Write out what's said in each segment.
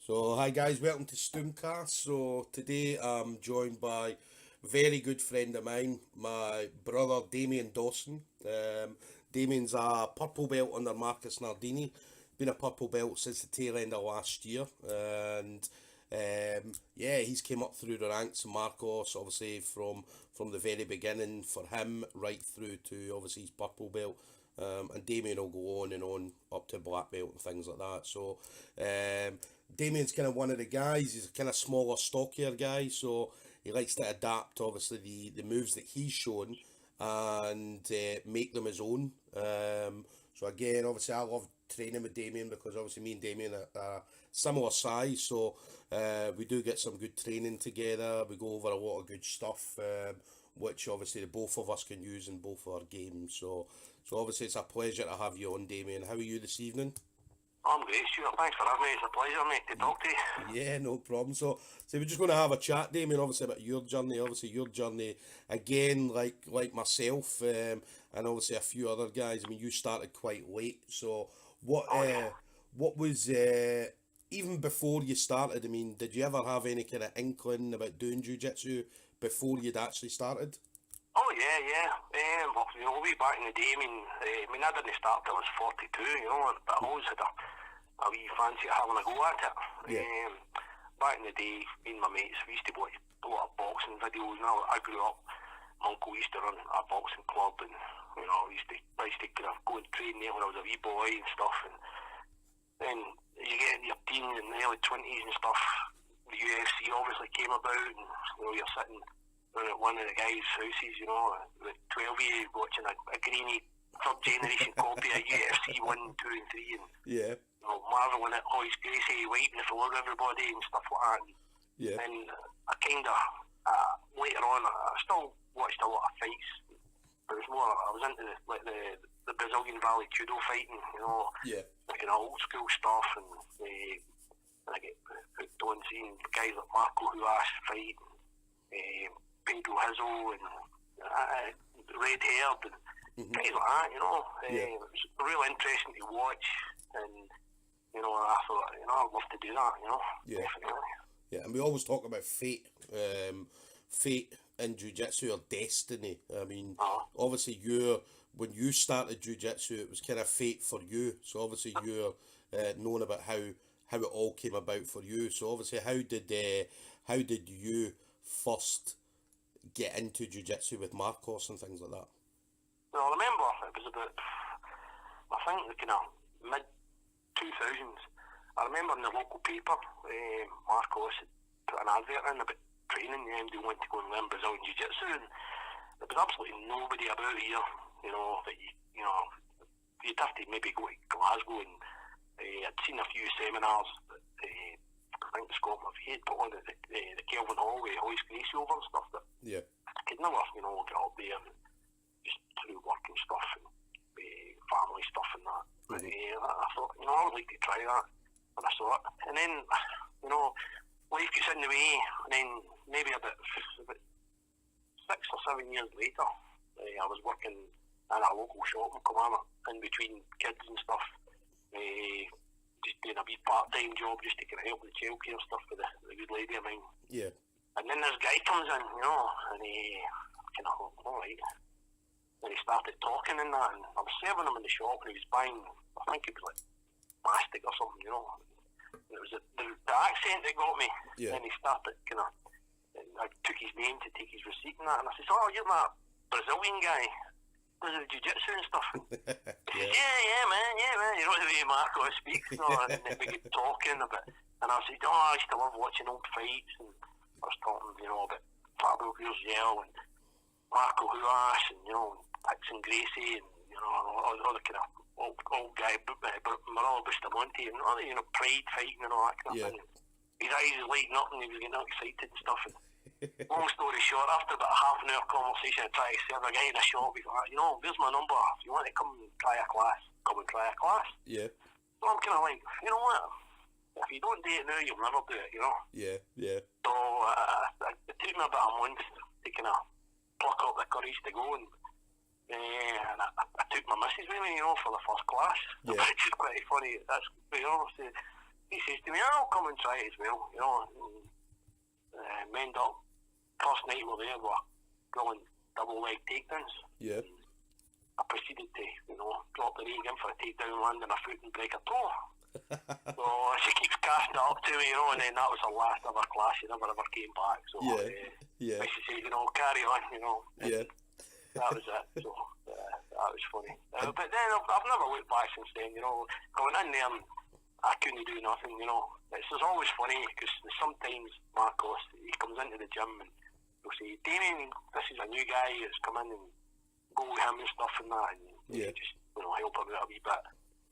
So, hi guys, welcome to StoomCast. So, today I'm joined by a very good friend of mine, my brother Damien Dawson. Damien's a purple belt under Marcos Nardini, been a purple belt since the tail end of last year, and yeah, he's came up through the ranks. Marcos, obviously, from the very beginning for him, right through to obviously his purple belt. And Damien will go on and on up to black belt and things like that. So, Damien's kind of one of the guys. He's a kind of smaller, stockier guy, so he likes to adapt, obviously, the moves that he's shown and make them his own. So again, obviously, I love training with Damien because obviously me and Damien are similar size, so we do get some good training together. We go over a lot of good stuff, which obviously the both of us can use in both our games. So obviously it's a pleasure to have you on, Damien. How are you this evening? I'm great, Stuart. Thanks for having me. It's a pleasure, mate, to talk to you. Yeah, no problem. So we're just going to have a chat, Damien, obviously about your journey. Obviously your journey, again, like myself, and obviously a few other guys. I mean, you started quite late. So what was even before you started? I mean, did you ever have any kind of inkling about doing jiu-jitsu before you'd actually started? Oh, yeah. Well, way back in the day, I didn't start till I was 42, but I always had a wee fancy at having a go at it. Yeah. Back in the day, me and my mates, we used to watch a lot of boxing videos, and I grew up, my uncle used to run a boxing club, and, I used to kind of go and train there when I was a wee boy and stuff, and then you get in your teens and early 20s and stuff, the UFC obviously came about, and, you're sitting at one of the guys' houses, with 12 of you watching a grainy third generation copy of UFC 1, 2 and 3 and Yeah. marvelling at Hoyce Gracie wiping the floor of everybody and stuff like that. Yeah. And I kind of, later on, I still watched a lot of fights, but it was more, I was into the Brazilian Valley Judo fighting, Yeah. like old school stuff, and I get hooked on seeing guys like Marco Huas fight, Pedro Hizzle and red haired and guys like that, Yeah. It was real interesting to watch, and I thought, I'd love to do that, Yeah. definitely. Yeah, and we always talk about fate, fate in jiu-jitsu or destiny. I mean, obviously when you started jiu-jitsu, it was kind of fate for you. So obviously you're knowing about how it all came about for you. So obviously, how did you first get into jiu-jitsu with Marcos and things like that? Well, I remember it was about, I think, the kind of mid 2000s. I remember in the local paper, Marcos had put an advert in about training. Anybody wanted to go and learn Brazilian Jiu-Jitsu, and there was absolutely nobody about here. That you'd have to maybe go to Glasgow, and I'd seen a few seminars that I think Scott McVie had put on at the Kelvin Hall with Hoyce Gracie over and stuff. That Yeah. I could never, get up there and just through work and stuff and family stuff and that. But I thought, I would like to try that. And I saw it. And then, life gets in the way. And then maybe about 6 or 7 years later, I was working in a local shop in Kilmarnock in between kids and stuff. Just doing a wee part-time job just to kind of help with the childcare stuff for the good lady of mine. Yeah. And then this guy comes in, and he kind of thought, all right. And he started talking and that, and I was serving him in the shop, and he was buying, I think it was like mastic or something, And it was the accent that got me. Yeah. And he started kind of, I took his name to take his receipt and that, and I said, oh, you're that Brazilian guy, does the jiu-jitsu and stuff. He said, yeah, man, the way Marco speaks. And then we get talking a bit, and I said, I used to love watching old fights, and I was talking, about Fabio Gurgel and Marco Huas and, Dixon Gracie and, all the kind of old guy, Manuel Bustamante and all the, pride fighting and all that kind of thing. His eyes was lighting up and he was getting all excited and stuff. And long story short, after about a half an hour conversation, I tried to serve a guy in a shop. He's like, there's my number. If you want to come and try a class, come and try a class. Yeah. So I'm kind of like, you know what? If you don't do it now, you'll never do it, Yeah. So it took me about a month to kind of pluck up the courage to go, and I took my missus with me, for the first class, which is quite funny. That's, he says to me, I'll come and try it as well, you know. And, we end up, first night we were there, we were drilling double leg takedowns. Yeah. I proceeded to, you know, drop the leg in for a takedown, land on a foot and break a toe. So she keeps casting it up to me, you know, and then that was her last ever class. She never ever came back. So yeah. she said, you know, carry on, you know. Yeah. That was it. So that was funny. But then I've never looked back since then, you know. Going in there, I couldn't do nothing, you know. It's always funny because sometimes Marcos, he comes into the gym and he'll say, Damien, this is a new guy that's come in and go with him and stuff and that, and you just, you know, help him out a wee bit.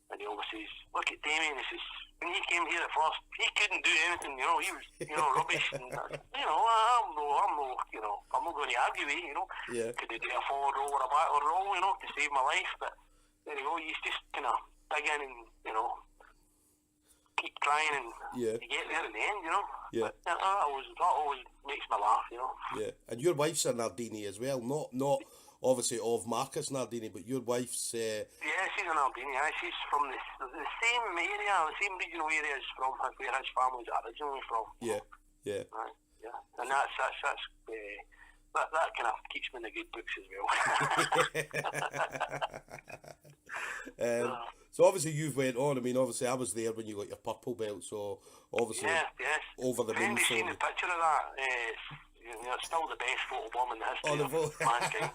And he always says, look at Damien, he says, when he came here at first, he couldn't do anything, you know, he was, you know, rubbish. And, you know, I'm no, you know, I'm not going to argue with you, you know. Yeah. Could he do a forward roll or a backward roll, you know, to save my life, but there you go, he's just kind of digging and, you know, keep trying and you get there in the end, you know. Yeah. But that always makes me laugh, you know. Yeah. And your wife's a Nardini as well, not obviously of Marcos Nardini, but your wife's... Yeah, she's an Nardini. She's from the same area, the same regional area as from where his family's originally from. Yeah. Yeah, and that kind of keeps me in the good books as well. So obviously you've went on. I mean, obviously I was there when you got your purple belt. So obviously, over the moon. Have you seen the picture of that? It's still the best photo bomb in the history of mankind.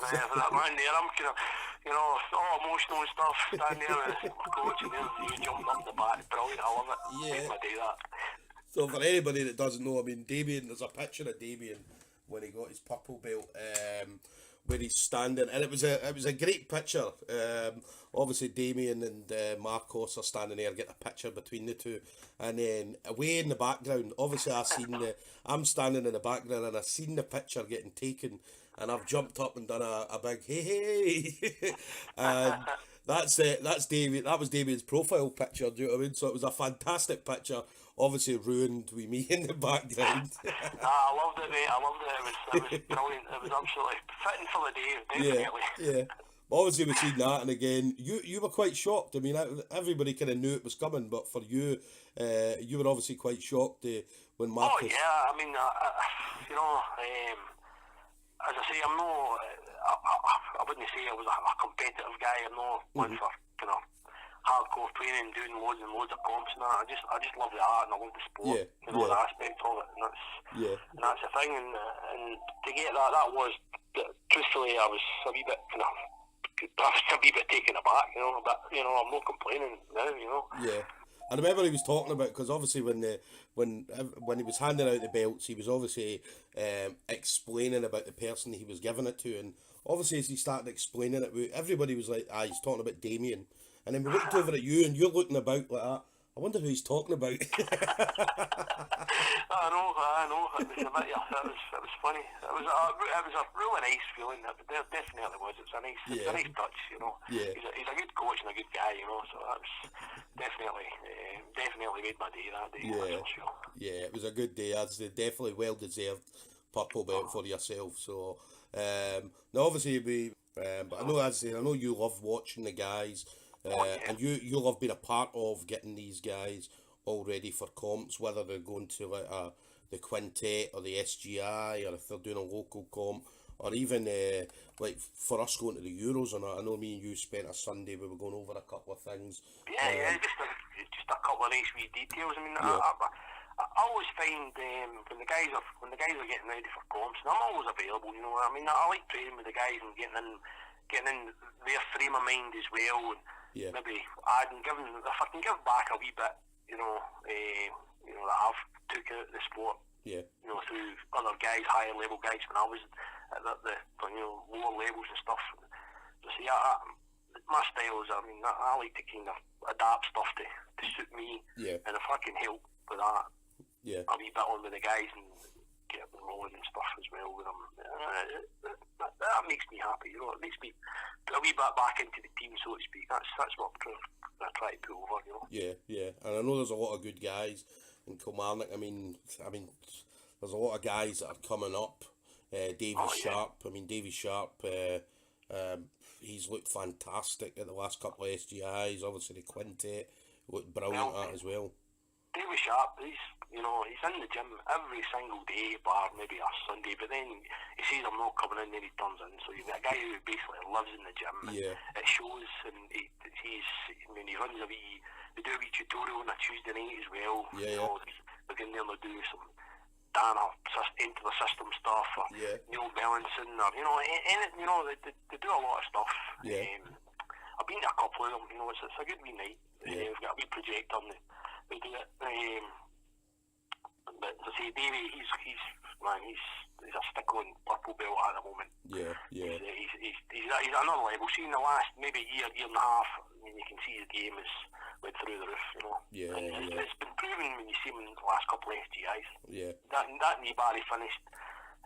That man there, I'm kind of, you know, all emotional and stuff, standing there with my coach and there's you jumping up the back. Brilliant, I love it. Made my day, that. So for anybody that doesn't know, I mean, Damien, there's a picture of Damien when he got his purple belt, where he's standing, and it was a great picture. Obviously Damien and Marcos are standing there, getting a picture between the two, and then away in the background, obviously I'm standing in the background and I seen the picture getting taken, and I've jumped up and done a big hey, and that's Damien. That was Damien's profile picture. Do you know what I mean? So it was a fantastic picture. Obviously ruined with me in the background. I loved it, mate. I loved it. It was brilliant. It was absolutely fitting for the day, definitely. Yeah. Obviously we've seen that, and again, you were quite shocked. I mean, everybody kind of knew it was coming, but for you, you were obviously quite shocked when Marcos... Oh, yeah. I mean, you know, as I say, I'm no... I wouldn't say I was a competitive guy. I'm not one for, you know, hardcore training, doing loads and loads of comps and that. I just love the art and I love the sport, you know, the aspect of it, and that's the thing. And to get that was, truthfully, I was a wee bit taken aback, you know. But you know, I'm not complaining now, you know. Yeah. I remember he was talking about, because obviously when he was handing out the belts, he was obviously explaining about the person he was giving it to, and obviously as he started explaining it, everybody was like, he's talking about Damien. And then we looked over at you, and you're looking about like that. I wonder who he's talking about. I know. It was a bit, it was funny. It was a really nice feeling. There definitely was. It's a nice touch, you know. Yeah. He's a good coach and a good guy, you know. So that was definitely made my day that day. Yeah. Sure. Yeah, it was a good day. That's definitely well deserved purple belt for yourself. So now obviously but I know you love watching the guys. And you love being a part of getting these guys all ready for comps, whether they're going to like the quintet or the SGI, or if they're doing a local comp, or even like for us going to the Euros. And I know me and you spent a Sunday, we were going over a couple of things. Just a couple of nice wee details. I mean, I always find when the guys are getting ready for comps, and I'm always available. You know, I mean, I like training with the guys and getting in their frame of mind as well. And maybe adding, if I can give back a wee bit, you know, that I've took out the sport, you know, through other guys, higher level guys when I was at the lower levels and stuff. So see, my style is, I mean, I like to kind of adapt stuff to suit me, and if I can help with that, a wee bit on with the guys and get them rolling and stuff as well with them, that makes me happy, you know. It makes me put a wee bit back into the team, so to speak. That's what I try to pull over, you know. Yeah, and I know there's a lot of good guys in Kilmarnock. I mean, there's a lot of guys that are coming up. Davy Sharp. I mean, Davy Sharp. He's looked fantastic at the last couple of SGIs. Obviously, the quintet looked brilliant at as well. Davy Sharp, he's in the gym every single day, bar maybe a Sunday, but then he says I'm not coming in, then he turns in. So you've got a guy who basically lives in the gym. Yeah. It shows, and he runs they do a wee tutorial on a Tuesday night as well. Yeah. They get in there and they do some Dana into the system stuff, or Neil Bellinson, or they do a lot of stuff. Yeah. I've been to a couple of them. It's a good wee night. We've got a wee projector and they do it. But as I say, Davey, he's a stickling purple belt at the moment. Yeah. He's another level. See, in the last maybe year and a half, you can see his game has went through the roof. It's been proven when you see him in the last couple of SGIs. Yeah. That knee bar he finished.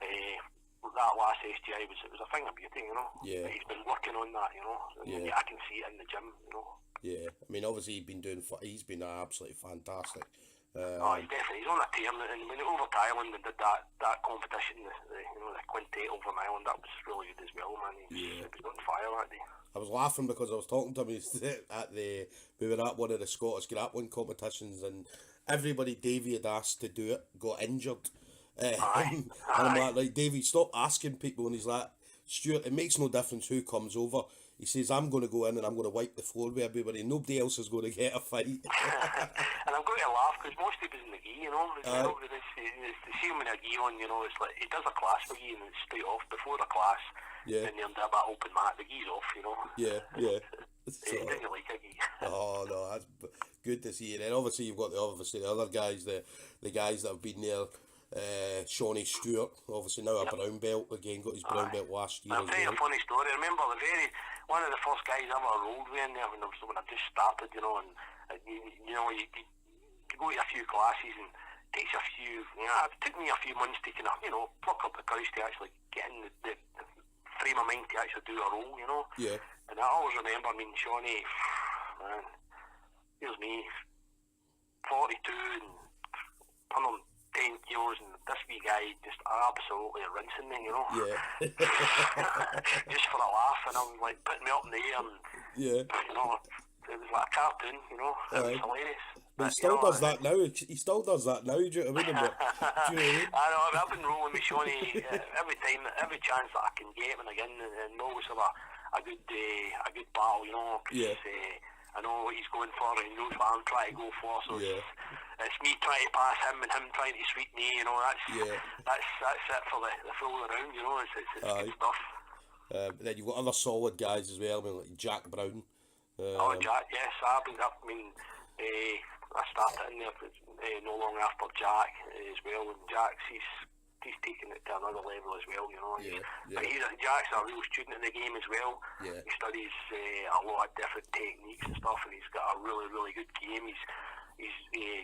That last SGI was a thing of beauty. Yeah. He's been working on that. Yeah. I can see it in the gym. Yeah, I mean, obviously he's been absolutely fantastic. He's definitely, he's on a tear, and when over to Ireland and did that competition, the quintet over in Ireland, that was really good as well, man. He was on fire that day. I was laughing because I was talking to him we were at one of the Scottish grappling competitions, and everybody Davey had asked to do it got injured. And I'm like, Davey, stop asking people, and he's like, Stuart, it makes no difference who comes over. He says, I'm going to go in and I'm going to wipe the floor with everybody. Nobody else is going to get a fight. And I'm going to laugh because most of it's in the gi, the same with a gi on, it's like, he does a class for gi and it's straight off before the class. Yeah. And then that open mat, the gi's off, Yeah. He doesn't like a gi. Oh, no, that's good to see. And then obviously you've got the other guys, the guys that have been there. Shawnee Stewart, obviously now a brown belt again, got his brown belt last year. I'll tell you a funny story. I remember one of the first guys I ever rolled with in there when I just started, and you go to a few classes and it takes a few. It took me a few months to kind of pluck up the courage to actually get in the frame of mind to actually do a roll, Yeah. And I always remember Shawnee, man, here's me, 42 and 110 kilos, and this wee guy just absolutely rinsing me, Yeah. just for a laugh, and I was like putting me up in the air, and it was like a cartoon, it was hilarious. But he still does that now. He still does that now. Do you know what I mean? I know. I've been rolling with Shawnee every chance that I can get when I get in, and always have a good battle, because I know what he's going for, and he knows what I'm trying to go for. So it's me trying to pass him and him trying to sweep me. That's it for the full round. It's good stuff. But then you've got other solid guys as well. I mean, like Jack Brown. Jack, yes, I started in there no long after Jack as well, and Jack's he's taking it to another level as well, But Jack's a real student in the game as well. Yeah. He studies a lot of different techniques and stuff, and he's got a really, really good game. His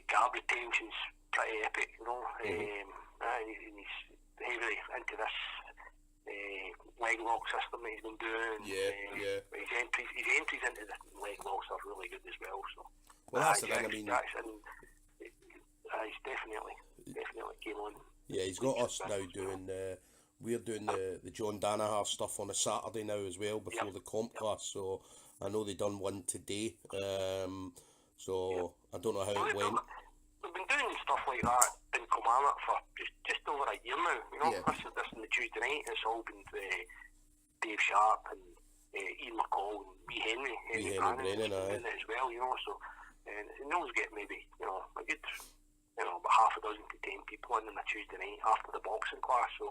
guard retention's pretty epic, and he's heavily into this leg lock system that he's been doing. His entries into the leg locks are really good as well. So. Well, that's the thing. I mean, he's definitely came on. Yeah, he's got us now doing. We're doing the John Danaher stuff on a Saturday now as well before the comp class. So I know they done one today. So I don't know how it went. We've been doing stuff like that in Kilmarnock for just over a year now. This on the Tuesday night. It's all been Dave Sharp and Ian McCall and me Henry Brennan as well. So. And those get maybe, a good, about half a dozen to 10 people in on a Tuesday night after the boxing class. So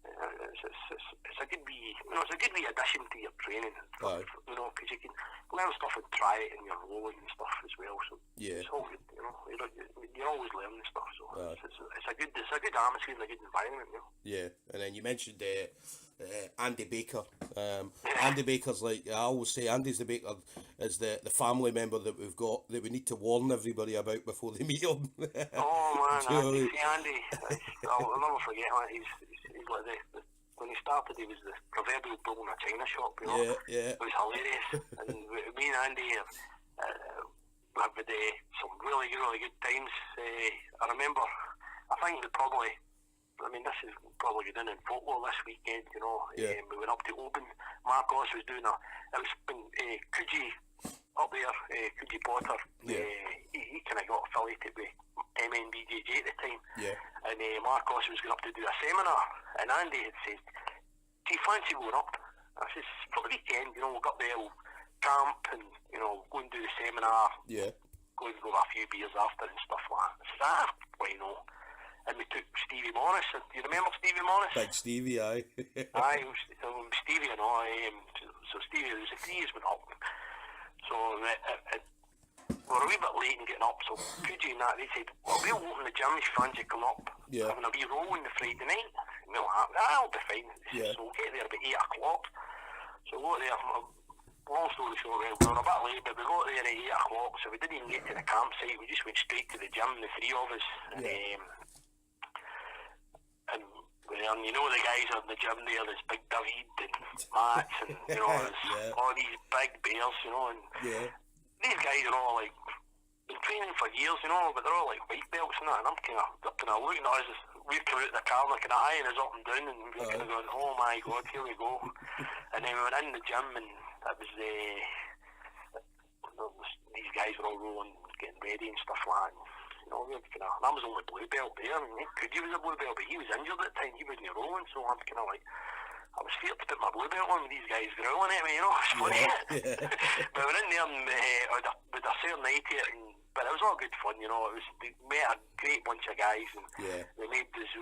it's a good wee, it's a good wee addition to your training, because you can learn stuff and try it in your rolling and stuff as well. So it's all good, you're always learning stuff. So it's a good atmosphere and a good environment. Yeah, and then you mentioned Andy Baker. Andy Baker's like, I always say, Andy's the Baker is the family member that we've got that we need to warn everybody about before they meet him. Oh man, Andy, I'll never forget that. He's like when he started, he was the proverbial bull in a china shop. It was hilarious. And me and Andy have had some really, really good times. I remember, I think this is probably good in football this weekend, we went up to Oban. Marcos was doing it was when Coogee up there, Coogee Potter, he kind of got affiliated with MNBJJ at the time. Yeah. And Marcos was going up to do a seminar, and Andy had said, "Do you fancy going up?" I says, "For the weekend, you know, we'll go up there, we'll camp, and, you know, go and do the seminar. Yeah. Go and go have a few beers after and stuff like that." I said, why not? And we took Stevie Morris. Do you remember Stevie Morris? Big Stevie, aye. Aye, Stevie and I. So Stevie, there was a 3 years went up. So we were a wee bit late in getting up. So Coogee and that, they said, "Well, we'll open the gym if you fancy come up. Yeah. Having a wee roll on the Friday night." And we're like, "I'll be fine." Yeah. So we'll get there about 8 o'clock. So we got there. Long story short, we were a bit late, but we got there at 8 o'clock. So we didn't even get to the campsite. We just went straight to the gym, the 3 of us. And, and you know the guys in the gym there, there's Big David and Mats and, you know, there's all these big bears, you know, and these guys are all like, been training for years, you know, but they're all like white belts and that, and I'm kind of looking at us as we come out of the car, and kind of eyeing us up and down, and we're kind of going, "Oh my God, here we go." And then we went in the gym, and it was these guys were all rolling, getting ready and stuff like that. You know, we were kind of, and I was only blue belt there, and Coogee was a blue belt, but he was injured at the time, he wasn't rolling, so I'm kind of like, I was scared to put my blue belt on with these guys growling at me, you know, it's funny. But we're in there, and with a certain night here, but it was all good fun, you know, we met a great bunch of guys, and they made this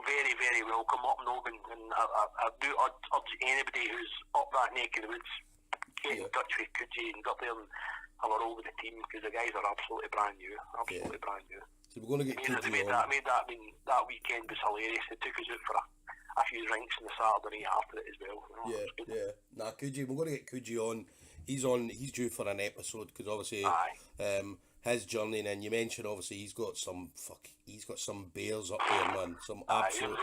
very, very welcome up and open, and I do urge anybody who's up that neck of the woods, get in touch with Coogee and go up there and have a roll with the team, because the guys are absolutely brand new, brand new. So we're going to get Coogee on. That weekend was hilarious. They took us out for a few drinks on the Saturday night after it as well. You know, Nah, Coogee, we're going to get Coogee on. He's due for an episode, because obviously his journey, and then you mentioned obviously he's got some bears up there, man. Some absolute.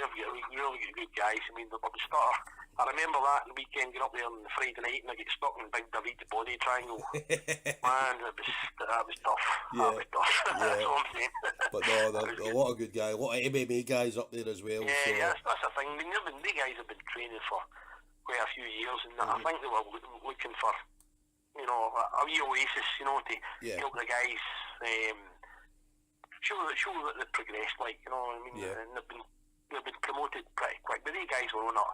Really good guys. I mean, the starter. I remember that weekend getting up there on the Friday night, and I get stuck in Big David's body triangle. Man, that was tough. Yeah. That was tough. That's what I'm saying. But no, a lot of good guys, a lot of MMA guys up there as well. Yeah, that's the thing. I mean, the guys have been training for quite a few years, and I think they were looking for, you know, a wee oasis, you know, to help the guys show that they progressed, like, you know what I mean. And they've been promoted pretty quick, but these guys were on a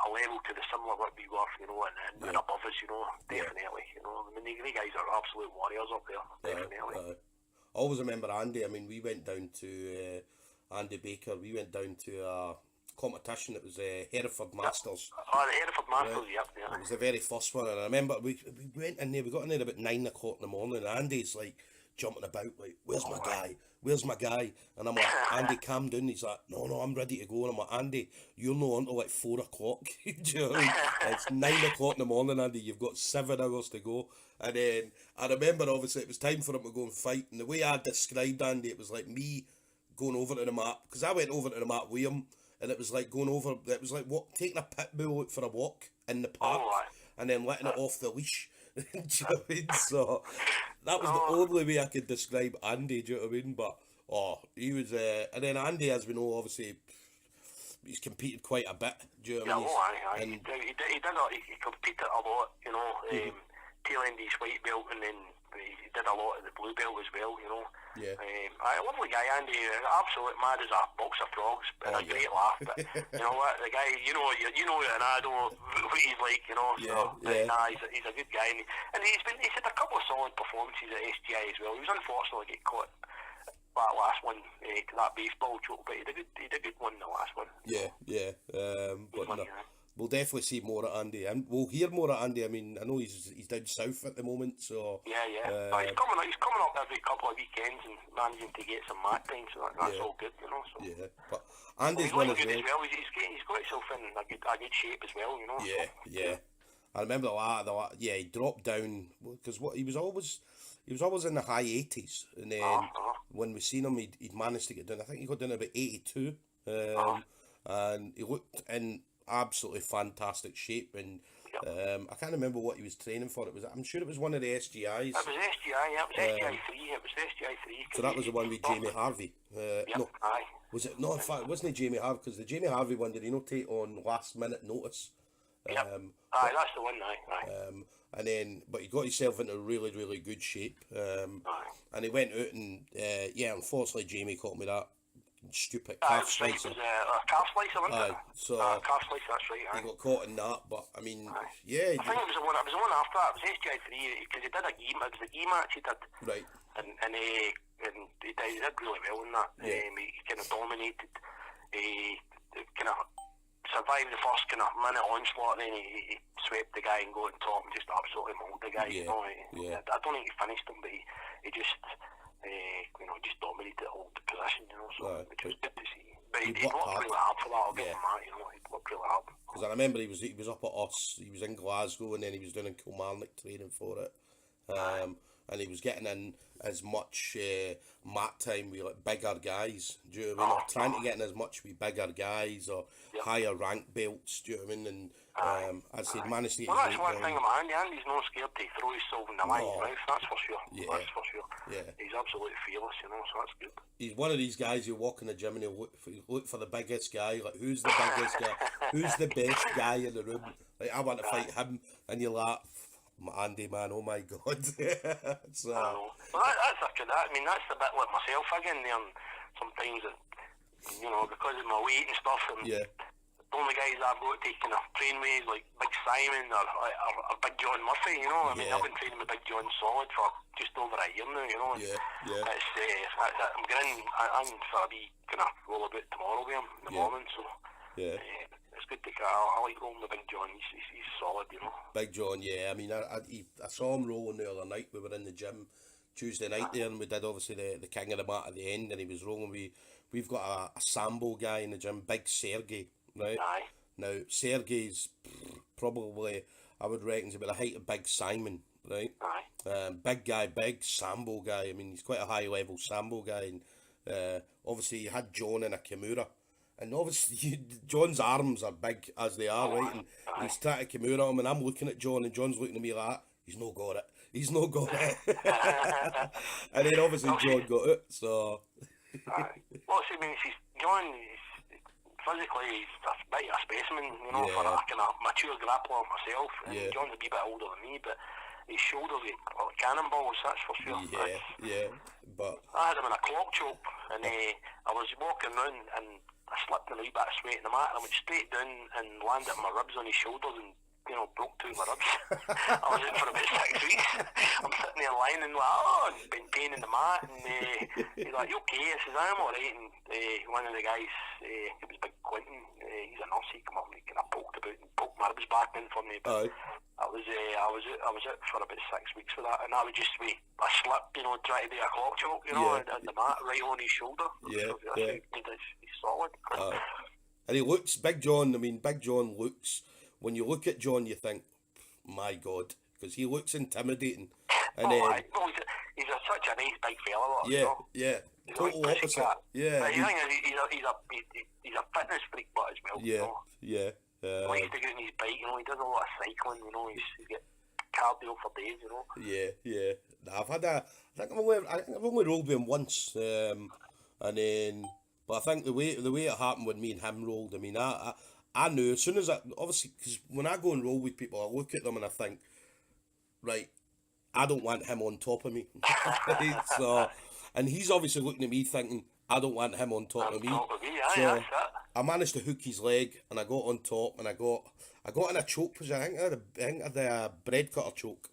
level to the similar what we were, you know, and above us, you know, definitely, you know. I mean, the guys are absolute warriors up there, definitely. I always remember Andy. I mean, we went down to Andy Baker. We went down to a competition. It was Hereford Masters. Oh, the Hereford Masters, yeah. It was the very first one, and I remember we went in there. We got in there about 9 o'clock in the morning, and Andy's like jumping about, like, "Where's my guy? Where's my guy?" And I'm like, "Andy, calm down." He's like, No, I'm ready to go." And I'm like, "Andy, you're not until like 4 o'clock." Do you know what I mean? It's 9 o'clock in the morning, Andy. You've got 7 hours to go. And then I remember, obviously, it was time for him to go and fight. And the way I described Andy, it was like me going over to the map, because I went over to the map with him, and it was like going over. It was like taking a pit bull out for a walk in the park, and then letting it off the leash. Do you know what I mean? So that was the only way I could describe Andy. Do you know what I mean? But he was, and then Andy, as we know, obviously, he's competed quite a bit. Do you know what I mean? He competed a lot. You know, tail end his white belt, and then he did a lot of the blue belt as well. You know. Yeah. A lovely guy, Andy. Absolutely mad as a box of frogs, but a great laugh. But you know what, the guy, you know, and I know what he's like, you know. So he's a good guy, and he's had a couple of solid performances at SGI as well. He was unfortunately get caught that last one to that baseball choke, but he did a good one the last one. But no. We'll definitely see more of Andy, and we'll hear more of Andy. I mean, I know he's down south at the moment, so he's coming up every couple of weekends and managing to get some mat time, so that's all good, you know. So. But Andy's one as well. He's got himself in a good shape as well, you know. I remember he dropped down because he was always in the high 80s, and then when we seen him, he'd managed to get down. I think he got down to about 82, and he looked in absolutely fantastic shape, and I can't remember what he was training for. I'm sure it was one of the SGIs. It was SGI, it was SGI 3. So that was the one with Jamie Harvey. Was it? No, in fact, it wasn't Jamie Harvey, because the Jamie Harvey one, did he not take on last minute notice? Yep. Aye, that's the one. Aye. And then, but he got himself into really, really good shape. And he went out and, unfortunately, Jamie caught me that stupid calf slicer. It was a calf slicer, wasn't it? So calf slicer, that's right. he got caught in that, but I mean, I think it was the one. It was the one after that. It was SGI3 because he did a game. It was a game match he did. Right. And he did really well in that. Yeah. He kind of dominated. He kind of survived the first kind of minute onslaught, and then he swept the guy and got on top and just absolutely mauled the guy. Yeah. You know, I don't think he finished him, but he just just dominated the whole position. You know, so which was good to see. But he worked really hard for that. I'll give him that. You know, he worked really hard. Because I remember he was up at us. He was in Glasgow, and then he was doing in Kilmarnock training for it. And he was getting in as much mat time with like bigger guys. Do you know what I mean? Or trying to get in as much with bigger guys or higher rank belts. Do you know what I mean? And as he managed to. Well, that's one thing about Andy. Andy's not scared to throw himself in the line, right? That's for sure. Yeah. That's for sure. Yeah. He's absolutely fearless, you know. So that's good. He's one of these guys who walk in the gym and he'll look for the biggest guy. Like, who's the biggest guy? Who's the best guy in the room? Like, I want to fight him. And you're like, Andy, man, oh my God. So, well, that's I mean, that's the bit like myself again there. And sometimes, you know, because of my weight and stuff, and the only guys I've got to kind of train with is like Big Simon or Big John Murphy, you know. I mean, I've been training with Big John solid for just over a year now, you know. I'm going I'm for a wee kind of roll about tomorrow with him in the morning, so it's good to I like rolling with Big John. He's solid, you know. Big John, yeah. I mean, I saw him rolling the other night. We were in the gym Tuesday night there, and we did obviously the king of the mat at the end, and he was rolling. We've got a sambo guy in the gym, Big Sergey, right? Aye. Now Sergey's probably, I would reckon, he's about the height of Big Simon, right? Aye. Big guy, big sambo guy. I mean, he's quite a high level sambo guy, and obviously you had John in a Kimura. And obviously, John's arms are big as they are, right? And he's trying to Kimura him, and I'm looking at John, and John's looking at me like, he's not got it. He's not got it. And then obviously John got it, so. Well, see, I mean, John, physically, he's a bit of a specimen, you know, for a kind of mature grappler myself. And John's a wee bit older than me, but his shoulders are cannonballs, that's for sure. But I had him in a clock choke, and I was walking round, and I slipped in a wee bit of sweat in the mat, and I went straight down and landed on my ribs on his shoulders and, you know, broke two of my ribs. I was out for about 6 weeks. I'm sitting there lying and like, been pain in the mat, and he's like, you okay? I says, I'm alright, and one of the guys, it was Big Quentin, he's a nurse, he come up and he kind of poked my ribs back in for me, but I was out for about 6 weeks for that, and that was just me, a slip, you know, trying to do a clock choke, you know, and the mat right on his shoulder. He's solid. And he looks, Big John looks, when you look at John, you think, my God, because he looks intimidating. And he's such a nice big fella. Total opposite. He's a fitness freak, but as well. He likes to get on his bike, you know. He does a lot of cycling, you know. He's got cardio for days, you know. I think I've only rolled with him once, and then, but I think the way it happened when me and him rolled, I mean, I knew as soon as obviously, because when I go and roll with people, I look at them and I think, right, I don't want him on top of me. So, and he's obviously looking at me thinking, I don't want him on top of me. So I managed to hook his leg, and I got on top, and I got in a choke position. I think I had a bread cutter choke,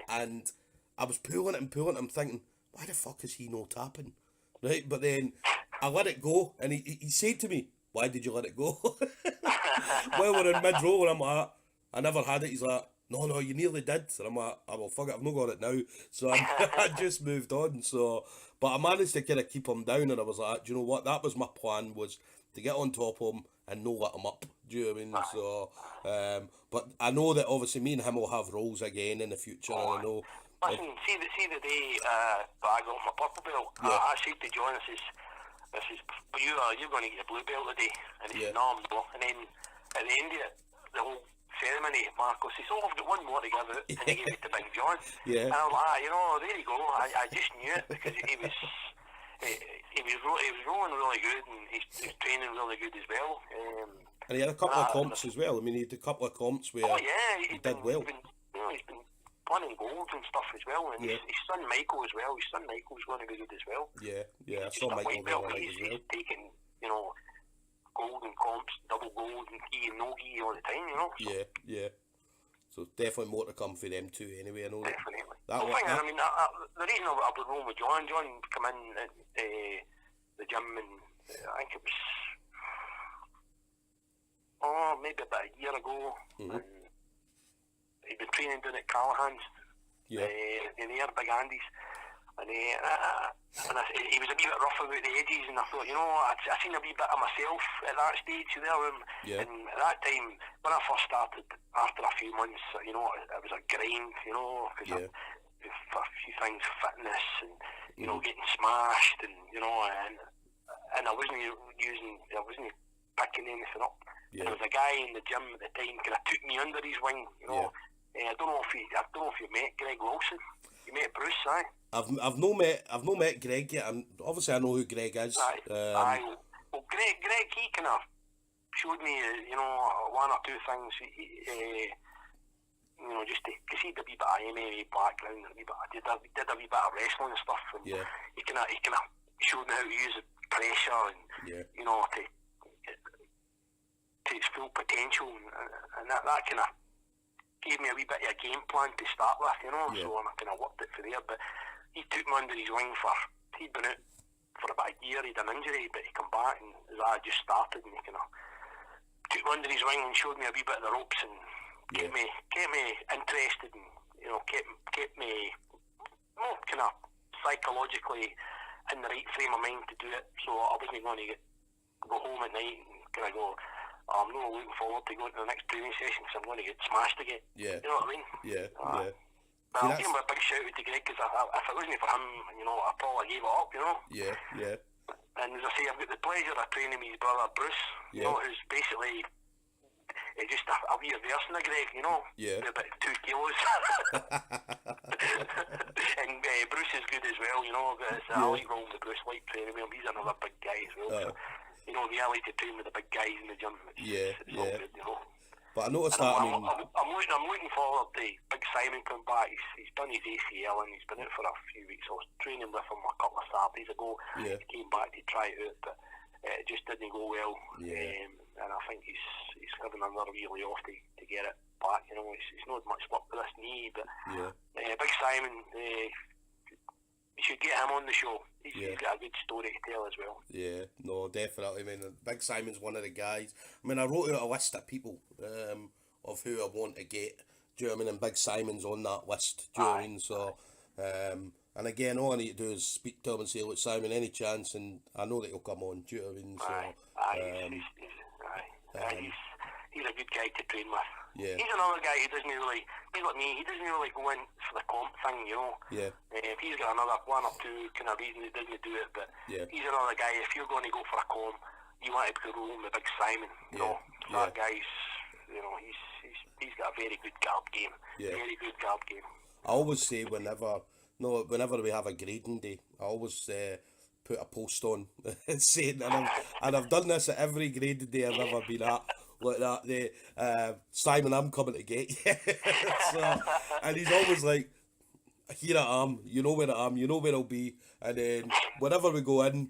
and I was pulling it, I'm thinking, why the fuck is he no tapping, right? But then I let it go, and he said to me, why did you let it go? Well, we're in mid-roll, and I'm like, I never had it. He's like, no, you nearly did. And I'm like, oh, well, fuck it, I've not got it now. So I just moved on. So, but I managed to kind of keep him down, and I was like, do you know what? That was my plan, was to get on top of him and no let him up. Do you know what I mean? So, but I know that obviously me and him will have roles again in the future, and I know. Listen, see the day I got my purple belt. I said to John, this is, but you're going to get a blue belt today, and he said, no, I'm not. And then at the end of it, the whole ceremony, Marcos says, I've got one more to give out, and he gave it to Big John. And I was like, you know, there you go. I just knew it, because he was rolling really good, and he's training really good as well. And he had a couple of comps as well. I mean, he had a couple of comps where he did well. He's been winning gold and stuff as well. And his son Michael as well. His son Michael's going to be good as well. Yeah. I saw Michael the other night as well. He's taking, gold and comps, double gold and gi and no gi all the time, So. Yeah. So definitely more to come for them too. Anyway, I know. Definitely. The reason I was rolling with John come in at the gym, and I think it was maybe about a year ago. And he'd been training down at Callahan's. Yeah. In the Big Andes. And he was a wee bit rough about the edges, and I thought, I seen a wee bit of myself at that stage there, and at that time, when I first started, after a few months, it was a grind, because a few things, fitness, and, getting smashed, and, and I wasn't picking anything up. And there was a guy in the gym at the time kind of took me under his wing, I don't know if you met Greg Wilson. You met Bruce, aye? I've no met Greg yet. Obviously I know who Greg is. Aye. Well, Greg, he kind of showed me, one or two things. Just because he did a wee bit of MMA background, and did a wee bit of wrestling and stuff. And he kind of showed me how to use the pressure and to its full potential, and that kind of gave me a wee bit of a game plan to start with, so I kind of worked it for there. But he took me under his wing he'd been out for about a year, he'd an injury, but he come back, and as I just started, and he kind of took me under his wing and showed me a wee bit of the ropes, and kept me interested, and kept me kind of psychologically in the right frame of mind to do it. So I wasn't going to go home at night and kind of go, I'm not looking forward to going to the next training session because I'm going to get smashed again. Yeah. You know what I mean? Yeah. But I'll give him a big shout out to Greg, because if it wasn't for him, I probably gave it up, Yeah. And as I say, I've got the pleasure of training with his brother Bruce, who's basically just a wee version of Greg, Yeah. About 2 kilos. And Bruce is good as well, I like rolling with Bruce, like training with him. He's another big guy as well. So, I like to train with the big guys in the gym. It's all good, But I noticed and that. I'm looking forward to Big Simon coming back. He's done his ACL and he's been out for a few weeks. I was training with him a couple of Saturdays ago. Yeah. He came back to try it out, but it just didn't go well. Yeah. And I think he's having another wee layoff to get it back. He's not much luck with this knee, but Big Simon, you should get him on the show. He's got a good story to tell as well. Yeah, no, definitely. I mean, Big Simon's one of the guys. I mean, I wrote out a list of people of who I want to get. Do you know what I mean? And Big Simon's on that list. Do you know what I mean? So, and again, all I need to do is speak to him and say, look, Simon, any chance? And I know that he'll come on. Do you know what I mean? So, he's a good guy to train with. Yeah. He's another guy who doesn't really, he's like me, he doesn't really go in for the comp thing, Yeah. If he's got another one or two kind of reasons he doesn't do it, but he's another guy, if you're going to go for a comp, you want to be rolling with Big Simon, That guy's, he's got a very good guard game. Very good guard game. I always say whenever we have a grading day, I always put a post on saying, and I've done this at every grading day I've ever been at. Like that, Simon, I'm coming to get you. So, and he's always like, here I am, you know where I am, you know where I'll be. And then whenever we go in,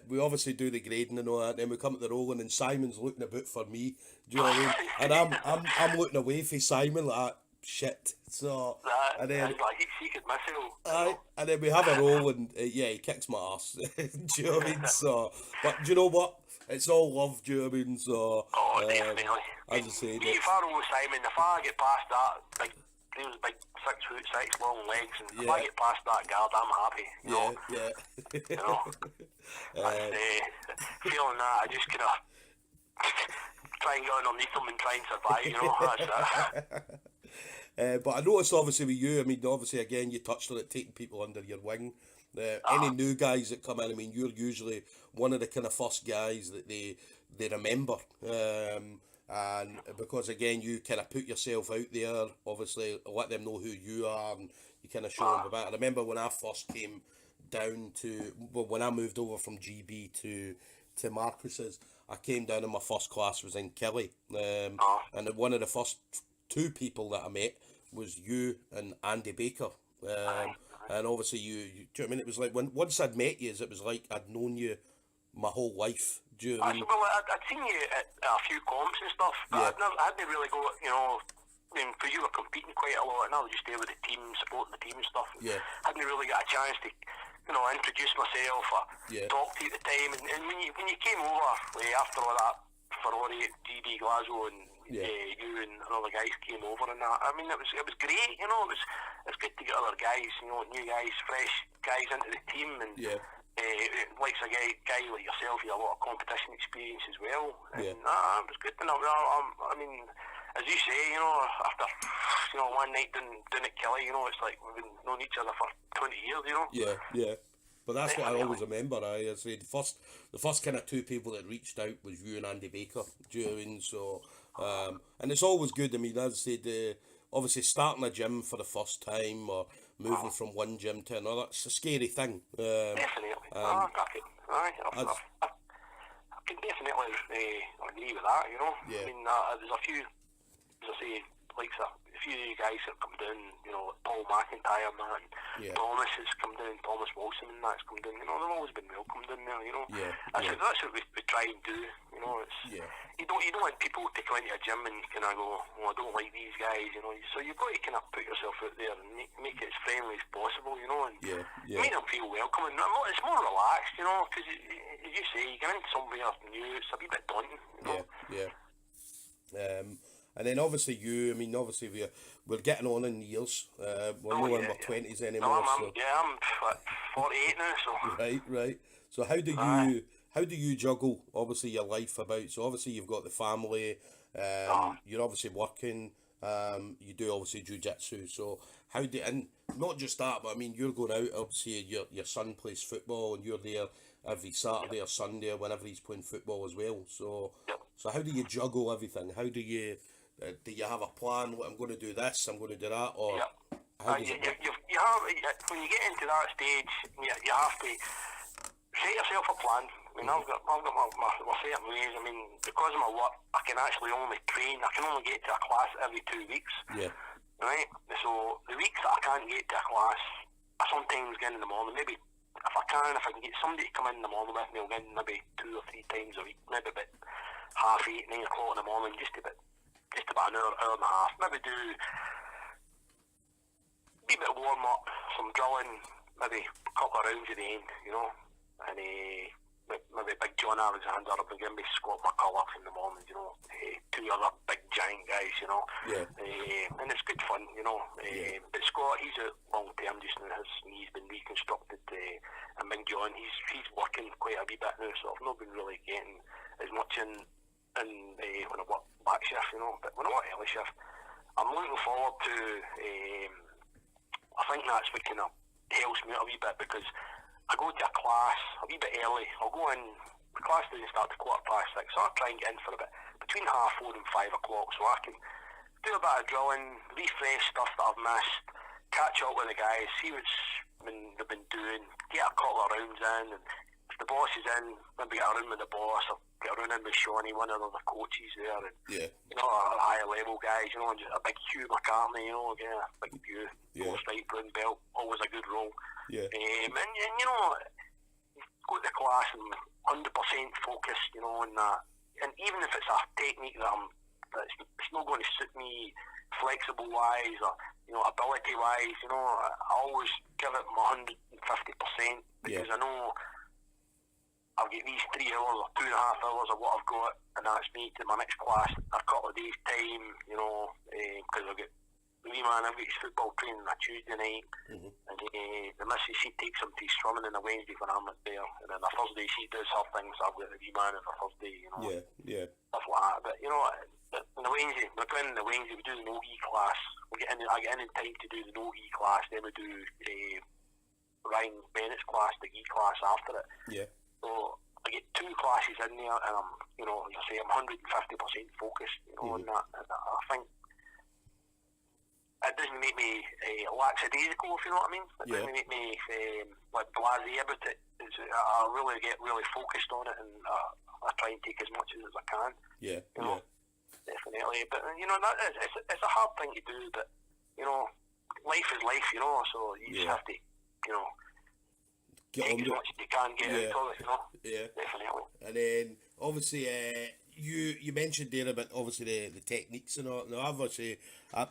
we obviously do the grading and all that, and then we come to the rolling, and Simon's looking about for me. Do you know what I mean? And I'm looking away for Simon like that. Shit. So and then he could miss it. And then we have a roll, and he kicks my ass. Do you know what I mean? So, but do you know what? It's all love, do you know what I mean? So, definitely. As I say, if I roll Simon, if I get past that, those big 6'6" long legs, and if I get past that guard, I'm happy. Feeling that, I just kind of try and get underneath them and try and survive. That's that. But I noticed, obviously, with you, I mean, obviously, again, you touched on it, taking people under your wing. Any new guys that come in, I mean, you're usually one of the kind of first guys that they remember. And because, again, you kind of put yourself out there, obviously, let them know who you are, and you kind of show them about. I remember when I first came down to, when I moved over from GB to Marcos's, I came down and my first class was in Kelly, and one of the first two people that I met was you and Andy Baker. And obviously do you know what I mean? It was like once I'd met you, it was like I'd known you my whole life. Do you know what I mean? Well, I'd seen you at a few comps and stuff, but I hadn't really got, you know, I mean, because you were competing quite a lot, and I was just there with the team, supporting the team and stuff. Yeah. Hadn't really got a chance to, you know, introduce myself or talk to you at the time. And when you came over after all that Ferrari at GB Glasgow and you and other guys came over and that, I mean, it was great, you know. It's good to get other guys, you know, new guys, fresh guys into the team, and like a guy like yourself, you have a lot of competition experience as well. And it was good to know. I mean, as you say, you know, after, you know, one night down at Kelly, you know, it's like we've known each other for 20 years, you know. Yeah. But that's what I always remember. I say the first kind of two people that reached out was you and Andy Baker. Do you know what I mean? So, and it's always good. I mean, as I said, obviously starting a gym for the first time or moving from one gym to another, it's a scary thing. Definitely. I can definitely agree with that, you know. I mean, there's a few, as I say, like a few of you guys that come down, you know, Paul McIntyre, man, Thomas has come down, Thomas Wilson and that's come down, you know, they've always been welcomed in there, you know. That's what we try and do, you know. It's you don't want people to come into a gym and kind of go, I don't like these guys, you know. So you've got to kind of put yourself out there and make it as friendly as possible, you know, and make them feel welcome. And it's more relaxed, you know, because as you say, you get into somewhere new, it's a wee bit daunting, you know. And then obviously we're getting on in years. We're not in our 20s anymore. I'm 48 now, so. Right. So how do you juggle obviously your life about? So obviously you've got the family. You're obviously working. You do obviously jiu-jitsu. So and not just that, but I mean you're going out. Obviously your son plays football, and you're there every Saturday or Sunday or whenever he's playing football as well. So how do you juggle everything? How do you have a plan? I'm going to do this, I'm going to do that, or how does it work? You have, when you get into that stage, you have to set yourself a plan. I mean, I've got my certain ways. I mean, because of my work, I can actually only train. I can only get to a class every 2 weeks. Right. So the weeks that I can't get to a class, I sometimes get in the morning. Maybe if I can get somebody to come in the morning with me, I'll get in maybe 2 or 3 times a week. Maybe about 8:30, 9 o'clock in the morning, just about an hour and a half. Maybe do a wee bit of warm up, some drilling, maybe a couple of rounds at the end, you know. And maybe Big John Alexander will begin me Scott McCullough in the morning, you know. 2 other big giant guys, you know. And it's good fun, you know. But Scott, he's out long term just now. His knee's been reconstructed. And Big John, he's working quite a wee bit now, so I've not been really getting as much in when I work back shift, you know. But when I work early shift, I'm looking forward to. I think that's what kind of helps me out a wee bit, because I go to a class a wee bit early. I'll go in. The class doesn't start till 6:15, so I try and get in for a bit between 4:30 and 5 o'clock, so I can do a bit of drilling, refresh stuff that I've missed, catch up with the guys, see they've been doing, get a couple of rounds in, and if the boss is in, maybe get a round with the boss, or get a round in with Shawnee, one of the other coaches there, and you know, a higher level guys, you know, and just a big Hugh McCartney, you know, again, a big Hugh, straight brown belt, always a good role. And you know, go to the class and 100% focused, you know, on that. And even if it's a technique that's not going to suit me flexible wise or, you know, ability wise, you know, I always give it my 150%, because I know I'll get these 3 hours or 2.5 hours of what I've got, and that's me to my next class in a couple of days' time, you know, because I've got the wee man, I've got his football training on a Tuesday night, and the missus, she takes him to his swimming on a Wednesday when I'm not there, and then a Thursday she does her things, so I've got the wee man on a Thursday, you know, stuff like that. But, you know, on the Wednesday, we're going on the Wednesday, we do the no-gi class, I get in time to do the no-gi class, then we do Ryan Bennett's class, the gi class after it. So I get 2 classes in there, and I'm, you know, as I say, I'm 150% focused, you know, on that. And I think it doesn't make me lackadaisical, if you know what I mean. It doesn't make me like blasé about it. I really get really focused on it, and I try and take as much as I can. Yeah, You know, definitely. But you know, that is, it's a hard thing to do. But you know, life is life. You know, so you just have to, you know, get take on as with much as you can get out of it. You know, yeah, definitely. and then obviously you mentioned there about obviously the techniques and all. Now obviously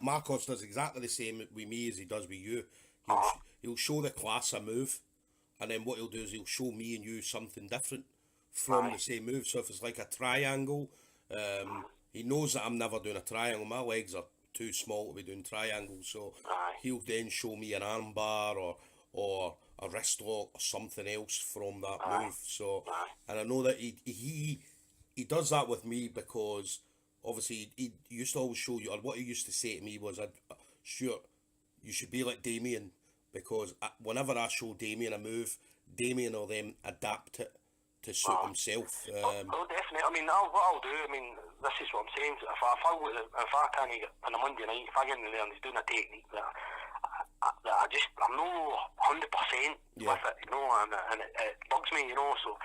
Marcos does exactly the same with me as he does with you. He'll show the class a move, and then what he'll do is he'll show me and you something different from the same move. So if it's like a triangle, he knows that I'm never doing a triangle. My legs are too small to be doing triangles, so he'll then show me an arm bar or a wrist lock or something else from that move. So, and I know that he does that with me because obviously he used to always show you, or what he used to say to me was, sure, you should be like Damien, because whenever I show Damien a move, Damien will then adapt it to suit himself. Oh, definitely. I mean, what I'll do, I mean, this is what I'm saying. If I can't get on a Monday night, if I get in there and he's doing a technique that I'm no 100% with it, you know, and it bugs me, you know. So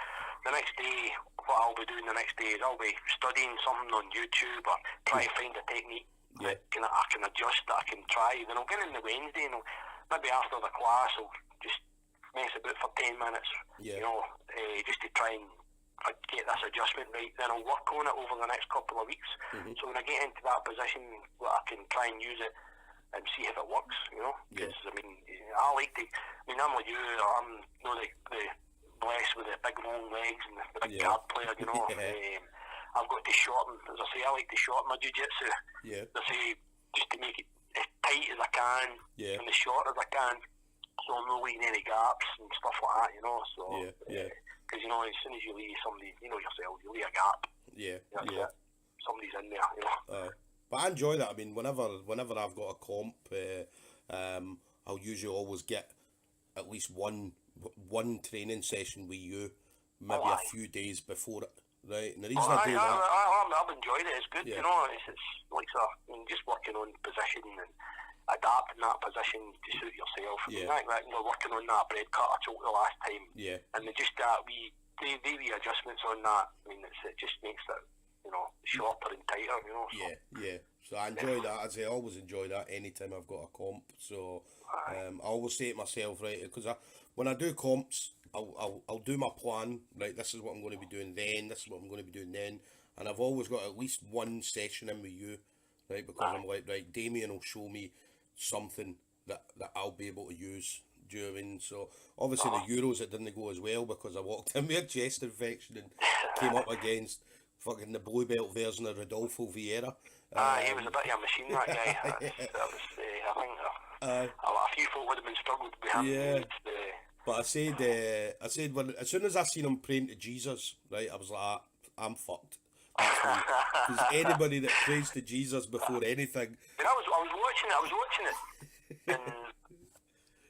the next day, what I'll be doing the next day is I'll be studying something on YouTube or try to find a technique that I can adjust, that I can try. Then I'll get in the Wednesday, and maybe after the class, I'll just mess about for 10 minutes, you know, just to try and get this adjustment right. Then I'll work on it over the next couple of weeks. So when I get into that position, I can try and use it and see if it works, you know. Because I mean, I like to. I mean, I'm like you. I'm the blessed with the big long legs and the big guard player, you know. I've got to shorten, as I say, I like to shorten my jiu-jitsu. I say just to make it as tight as I can and as short as I can, so I'm not leaving any gaps and stuff like that, you know. So because you know, as soon as you leave somebody, you know yourself, you leave a gap. Somebody's in there, you know. But I enjoy that. I mean, whenever I've got a comp, I'll usually always get at least one training session with you, maybe a few days before it, right? And the reason I do that, I've enjoyed it. It's good, you know. It's like just working on position and adapting that position to suit yourself. I mean, like, you know, working on that bread cut I told you last time, and just that wee adjustments on that. I mean, it just makes it, you know, shorter and tighter, you know. So. So I enjoy that. As I always enjoy that anytime I've got a comp. So I always say to myself, right, because when I do comps, I'll do my plan. Right, this is what I'm going to be doing then. This is what I'm going to be doing then. And I've always got at least one session in with you, right? Because I'm like, right, Damien will show me something that I'll be able to use during. So obviously the Euros, it didn't go as well because I walked in with a chest infection and came up against fucking the blue belt version of Rodolfo Vieira. He was a bit of a machine, that guy. I think a few folk would have been struggled behind him. But I said when as soon as I seen him praying to Jesus, right, I was like, I'm fucked. Because anybody that prays to Jesus before anything. And I was watching it, and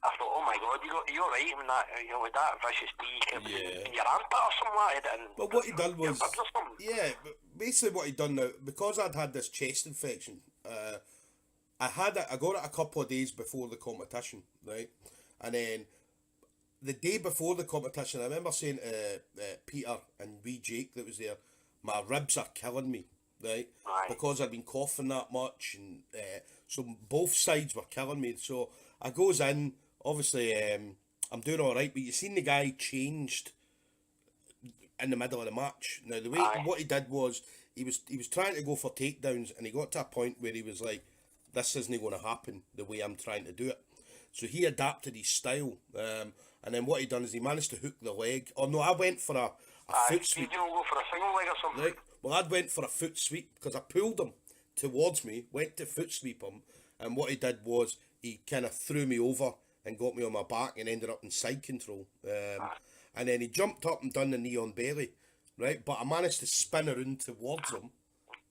I thought, oh my God, you're right, when that, you know, with that vicious knee in your armpit or something like that. But what he done was, but basically what he done now, because I'd had this chest infection, I got it a couple of days before the competition, right? And then the day before the competition, I remember saying to Peter and wee Jake that was there, my ribs are killing me, right? Because I'd been coughing that much, and so both sides were killing me. So I goes in, obviously I'm doing all right, but you seen the guy changed in the middle of the match. Now the way what he did was he was trying to go for takedowns, and he got to a point where he was like, this isn't going to happen the way I'm trying to do it. So he adapted his style, and then what he done is he managed to hook the leg. Oh no, I went for a foot sweep. You don't go for a single leg or something? Right. Well, I went for a foot sweep because I pulled him towards me, went to foot sweep him, and what he did was he kind of threw me over and got me on my back and ended up in side control. And then he jumped up and done the knee on belly, right? But I managed to spin around towards him,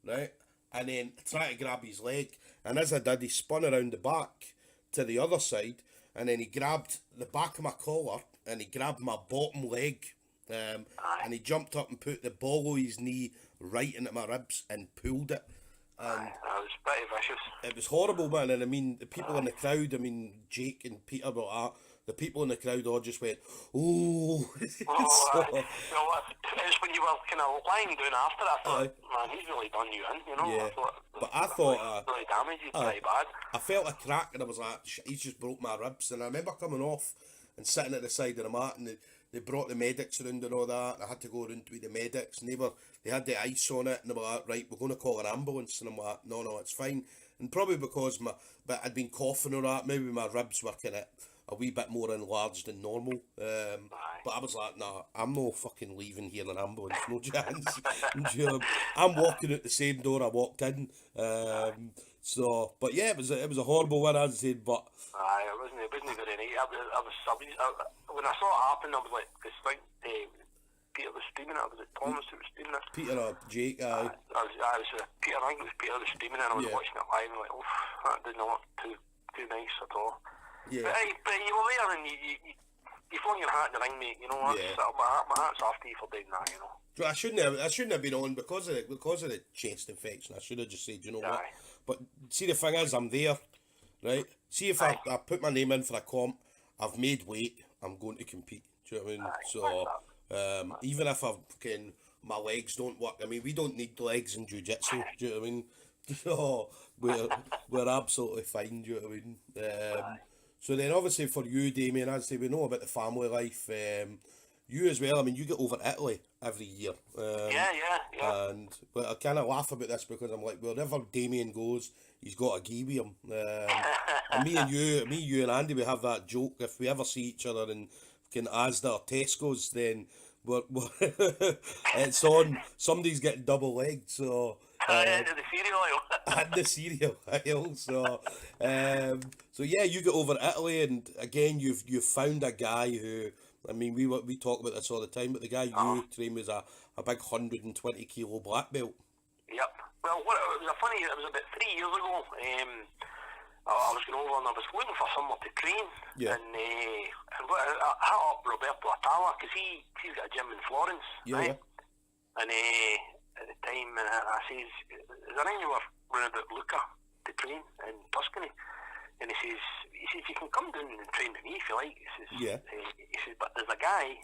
right? And then try to grab his leg. And as I did, he spun around the back to the other side, and then he grabbed the back of my collar and he grabbed my bottom leg. And he jumped up and put the ball of his knee right into my ribs and pulled it. And that was pretty vicious. It was horrible, man. And I mean, the people in the crowd, I mean, Jake and Peter were the people in the crowd all just went, "Oh!" Well, it's when you were kind of lying down after. I thought, man, he's really done you in. You know. Yeah. I thought really damaged you pretty bad. I felt a crack and I was like, he's just broke my ribs. And I remember coming off and sitting at the side of the mat, and they brought the medics around and all that. And I had to go around with the medics, and they had the ice on it, and they were like, right, we're going to call an ambulance. And I'm like, no, it's fine. And probably because but I'd been coughing or that, maybe my ribs were kind of a wee bit more enlarged than normal. But I was like, nah, I'm no fucking leaving here in an ambulance, no chance. I'm walking out the same door I walked in. So, but yeah, it was a horrible one, as I said, but... Aye, it wasn't very nice. When I saw it happen, I was like, this thing, Peter was steaming it, was it Thomas who was steaming it? Peter or Jake, aye. I was Peter, I think it was Peter was steaming it, and I was watching it live, and like, oh, that did not look too nice at all. Yeah. But you were there, and you flung your hat in the ring, mate, you know, my hat's off to you for doing that, you know. I shouldn't have been on because of the chest infection. I should have just said, you know what? But see, the thing is, I'm there, right? See, if I put my name in for a comp, I've made weight, I'm going to compete. Do you know what I mean? So, even if my legs don't work, I mean, we don't need legs in jiu-jitsu. Do you know what I mean? So we're absolutely fine. Do you know what I mean? So then, obviously, for you, Damien, as I say, we know about the family life. You as well, I mean, you get over Italy every year. Yeah. And I kind of laugh about this because I'm like, wherever Damien goes, he's got a gi with him. And me, you and Andy, we have that joke. If we ever see each other in Asda or Tesco's, then we're it's on. Somebody's getting double legged, so... the cereal aisle. And the cereal aisle. So yeah, you get over Italy, and again, you've found a guy who... I mean, we talk about this all the time, but the guy you trained was a big 120 kilo black belt. Yep. Well, it was about 3 years ago. I was going over and I was looking for someone to train. Yeah. And I hit up Roberto Atala because he's got a gym in Florence. Yeah. Right? And at the time, I says, "Is there anywhere round about Lucca to train in Tuscany?" And he says, "You can come down and train with me if you like." He says, "But there's a guy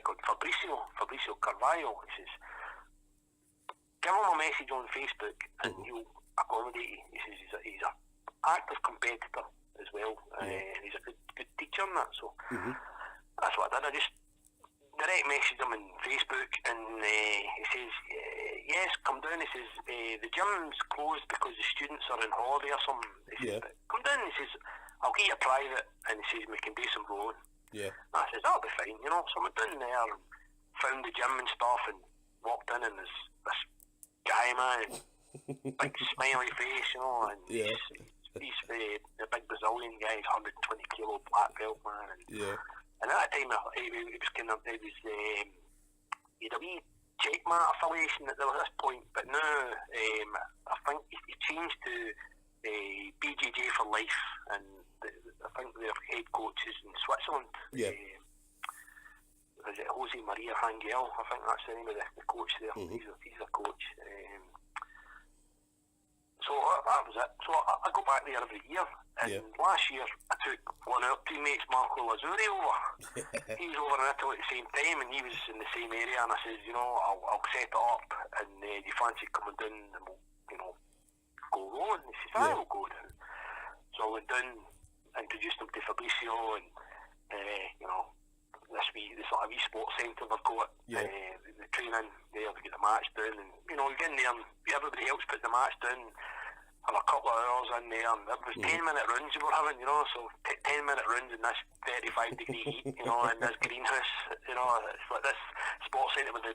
called Fabrizio Carvalho." He says, "Give him a message on Facebook and he'll accommodate you." He says, he's a active competitor as well, and he's a good teacher and that. So that's what I did. I just direct messaged him on Facebook, and he says, "Yes, come down." He says, "The gym's closed because the students are on holiday or something." He says, "Come down." He says, "I'll get you a private," and he says, "We can do some rolling." Yeah. And I says, "That'll be fine," you know. So I went down there and found the gym and stuff, and walked in, and there's this guy, man, big smiley face, you know, and he's the big Brazilian guy, he's 120 kilo black belt, man, and at that time he had a wee checkmate affiliation at this point, but now I think he changed to BJJ for life, and I think their head coach is in Switzerland. Yeah. Is it Jose Maria Rangel? I think that's the name of the coach there. He's a coach. So that was it. So I go back there every year, and last year I took one of our teammates, Marco Lazzuri, over. He was over in Italy at the same time, and he was in the same area, and I says, you know, I'll set it up, and do you fancy coming down and we'll, you know, go rolling? He says, I will go down. So I went down, introduced him to Fabrizio, and you know, this sort of wee sports centre they've got, the training there to get the match done, and you know, you get in there and everybody else put the match down, have a couple of hours in there, and it was 10-minute runs we were having, you know, so 10-minute runs in this 35-degree heat, you know, in this greenhouse, you know, it's like this sports centre with the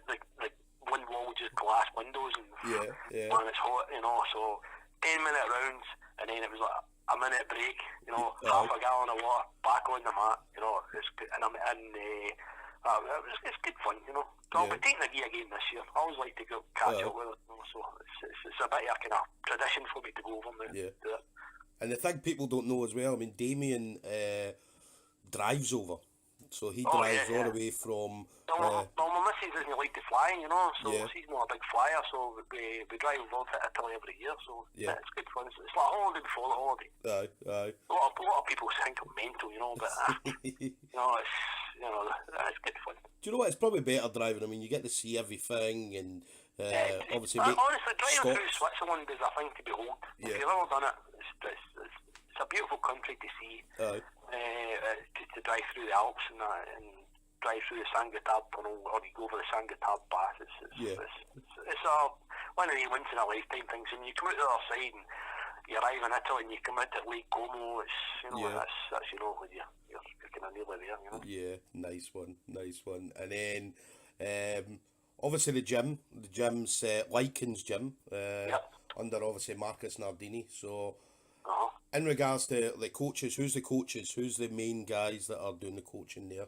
one wall with just glass windows, and when it's hot, you know, so 10-minute rounds, and then it was like a minute break, you know, half a gallon of water, back on the mat, you know, it's good fun, you know. So I'll be taking the gear again this year. I always like to go catch up with it, you know, so it's a bit of a kind of tradition for me to go over there. Yeah. Do it. And the thing people don't know as well, I mean, Damien drives over so he Oh, drives yeah, all yeah. the way from. Well, my missus doesn't like to fly, you know, so Yeah. she's not a big flyer, so we drive over to Italy every year, so Yeah. it's good fun. It's like a holiday before the holiday. Aye. A lot of people think I'm mental, you know, but it's good fun. Do you know what? It's probably better driving. I mean, you get to see everything, and obviously make Honestly, driving through stops. Switzerland is a thing to behold. Yeah. If you've ever done it, it's a beautiful country to see. Aye. To drive through the Alps and drive through the San Gotthard tunnel, or you go over the San Gotthard Pass. It's a one of the once in a lifetime things. And you come out the other side and you arrive in Italy and you come into Lake Como. It's that's when you're kind of nearly there. You know. Yeah, nice one. And then obviously the gym's Lycan's gym, under obviously Marcos Nardini. So in regards to the coaches, who's the main guys that are doing the coaching there?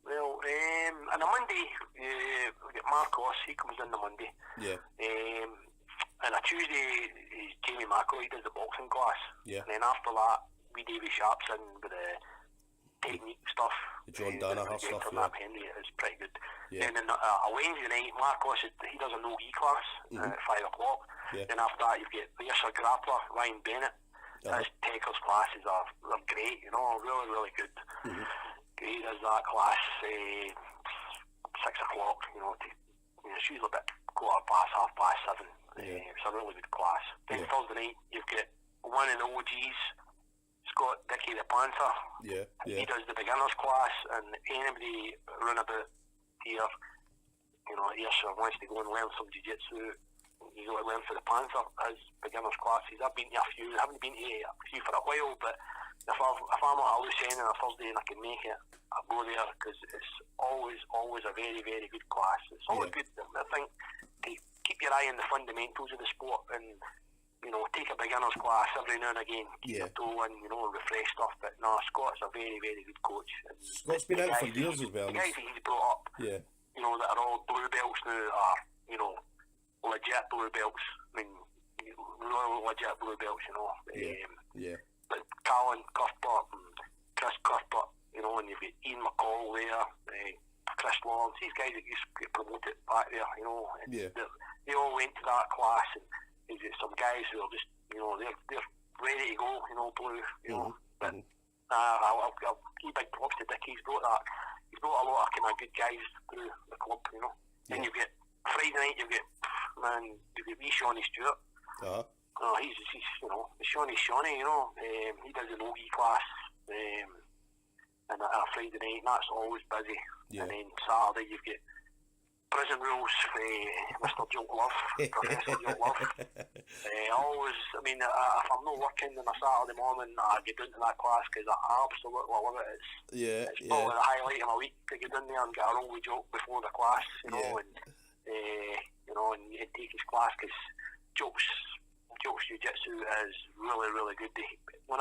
Well, on a Monday, we get Marcos, he comes in the Monday. Yeah. And a Tuesday is Jamie Macro, he does the boxing class. Yeah. And then after that, we Davy Sharp's in with the technique stuff. The John Danaher stuff, yeah. Henry is pretty good. Yeah. Then on a Wednesday night, Marcos, he does a no-gi class at 5 o'clock. Yeah. Then after that, you get the grappler, Ryan Bennett. His Taker's classes are great, you know, really, really good. He does that class 6 o'clock, it's usually about 7:15. It's a really good class. Then Thursday night, you've got one of the OGs, Scott Dickey the Panther. Yeah. He does the beginners class, and anybody run about here, Ayrshire wants to go and learn some jiu-jitsu, you got to learn for the Panther as beginners classes. I've been to a few, I haven't been to a few for a while, but if I'm at a loose end on a Thursday and I can make it, I'll go there, because it's always a very, very good class. It's always good, I think, to keep your eye on the fundamentals of the sport, and take a beginner's class every now and again, keep your toe in, refresh stuff. But no, Scott's a very, very good coach. And Scott's been in for years as well. The guys that he's brought up, that are all blue belts now are, legit blue belts. I mean, real legit blue belts, But Callan Cuthbert and Chris Cuthbert, and you've got Ian McCall there, Chris Lawrence, these guys that used to get promoted back there, they all went to that class, and there's some guys who are just, they're ready to go, blue, But I'll give big props to Dick. He's brought a lot of kind of good guys through the club, And you've got Friday night, you've got wee Shawnee Stewart. He's Shawnee, he does an OE class, and a Friday night, and that's always busy. And then Saturday, you've got Prison Rules, Mr. Joke Love, Professor Joke Love. Always, if I'm not working on a Saturday morning, I get into that class because I absolutely love it. It's probably the highlight of my week to get in there and get a roll with Joke before the class, and take his class, because Joke's jiu-jitsu is really, really good. When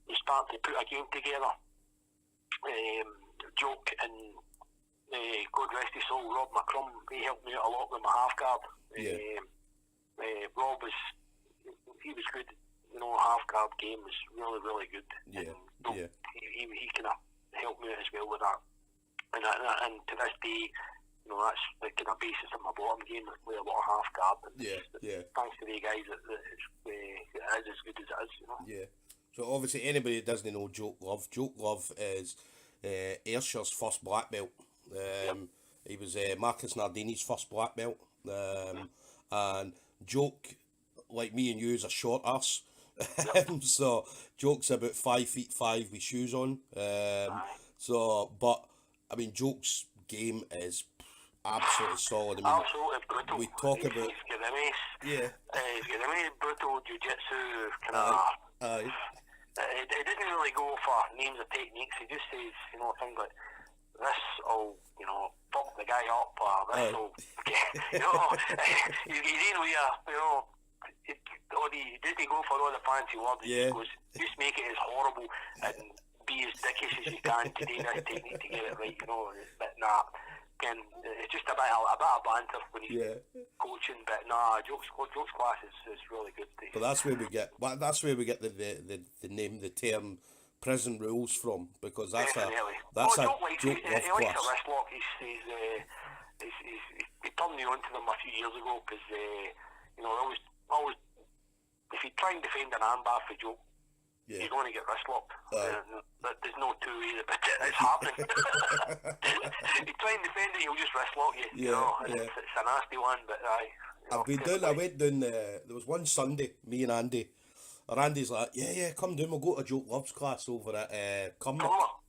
you start to put a game together, Joke and God rest his soul, Rob McCrum, he helped me out a lot with my half guard. Rob was good, half guard game was really, really good. He kind of helped me out as well with that. And to this day, that's the kind of basis of my bottom game, with a lot of half guard. Thanks to the guys, it is as good as it is, So obviously anybody that doesn't know Joke Love is Ayrshire's first black belt. He was Marcos Nardini's first black belt. And Joke, like me and you, is a short ass. So Joke's about 5'5" with shoes on. But Joke's game is absolutely solid. Absolutely brutal. We talk about he's got a brutal jiu-jitsu kind of. He didn't really go for names or techniques. He just says, things like, this will, fuck the guy up, or this will, he didn't go for all the fancy words. He goes, just make it as horrible and be as dickish as you can to do this technique to get it right, But nah, again, it's just a bit of banter when he's coaching. But nah, Joke's class is really good. But that's where we get the name, the term prison rules from, because that's Definitely. a Joke likes joke he of likes a class. wrist lock. He turned me on to them a few years ago because always if you try and defend an armbar for Joke, Yeah. you're going to get wrist locked. There's no two ways about it. It's happening. You try and defend it, he'll just wrist lock you. It's a nasty one, but I went down. There was one Sunday, me and Andy. Or Andy's like, yeah, come down. We'll go to Joke Love's class over at Cumnock.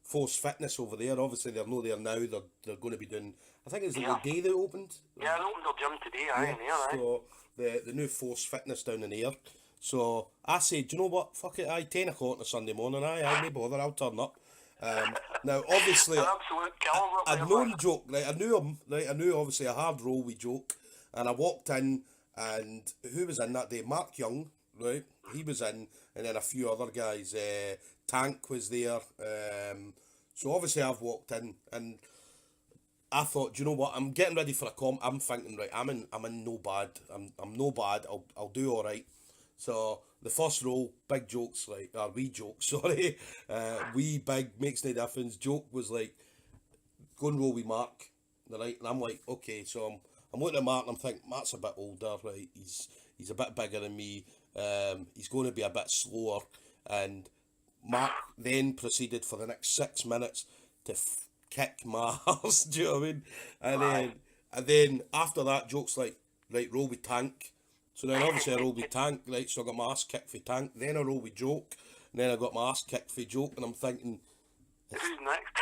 Force Fitness over there. Obviously, they're not there now. They're going to be doing. I think it's the day they opened. Yeah, they opened their gym today. So the new Force Fitness down in here. So I said, do you know what? Fuck it, 10 o'clock on a Sunday morning. I may bother. I'll turn up. Now, obviously, I'd known Joke. Right, I knew him. Right, I knew obviously a hard roll with Joke, and I walked in, and who was in that day? Mark Young. Right, he was in, and then a few other guys. Tank was there. So obviously I've walked in, and I thought, do you know what? I'm getting ready for a comp. I'm thinking, right, I'm in no bad. I'm no bad. I'll do all right. So the first roll, big jokes, like, or wee jokes, sorry. Wee big makes no difference. Joke was like, go and roll with Mark, right? And I'm like, okay. So I'm looking at Mark and I'm thinking, Mark's a bit older, right? He's a bit bigger than me. He's going to be a bit slower. And Mark then proceeded for the next 6 minutes to kick my arse. Do you know what I mean? And then after that, Joke's like, right, roll with Tank. So then obviously I roll with Tank, right? So I got my ass kicked for Tank. Then I roll with Joke. And then I got my ass kicked for Joke. And I'm thinking, who's next?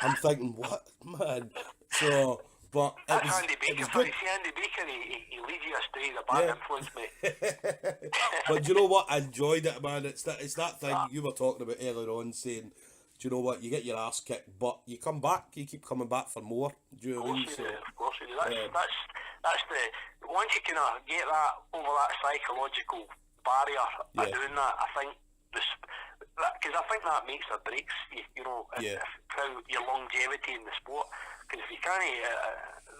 I'm thinking, what, man? So, but That's Andy Baker. See Andy Baker, he leads you astray. He's a bad influence, mate. But you know what? I enjoyed it, man. It's that thing you were talking about earlier on, saying, do you know what? You get your ass kicked, but you come back. You keep coming back for more. Do you know what I mean? Of course you do. That's the once you kind of get that over that psychological barrier of doing that, I think because I think that makes or breaks how your longevity in the sport. Because if you can't,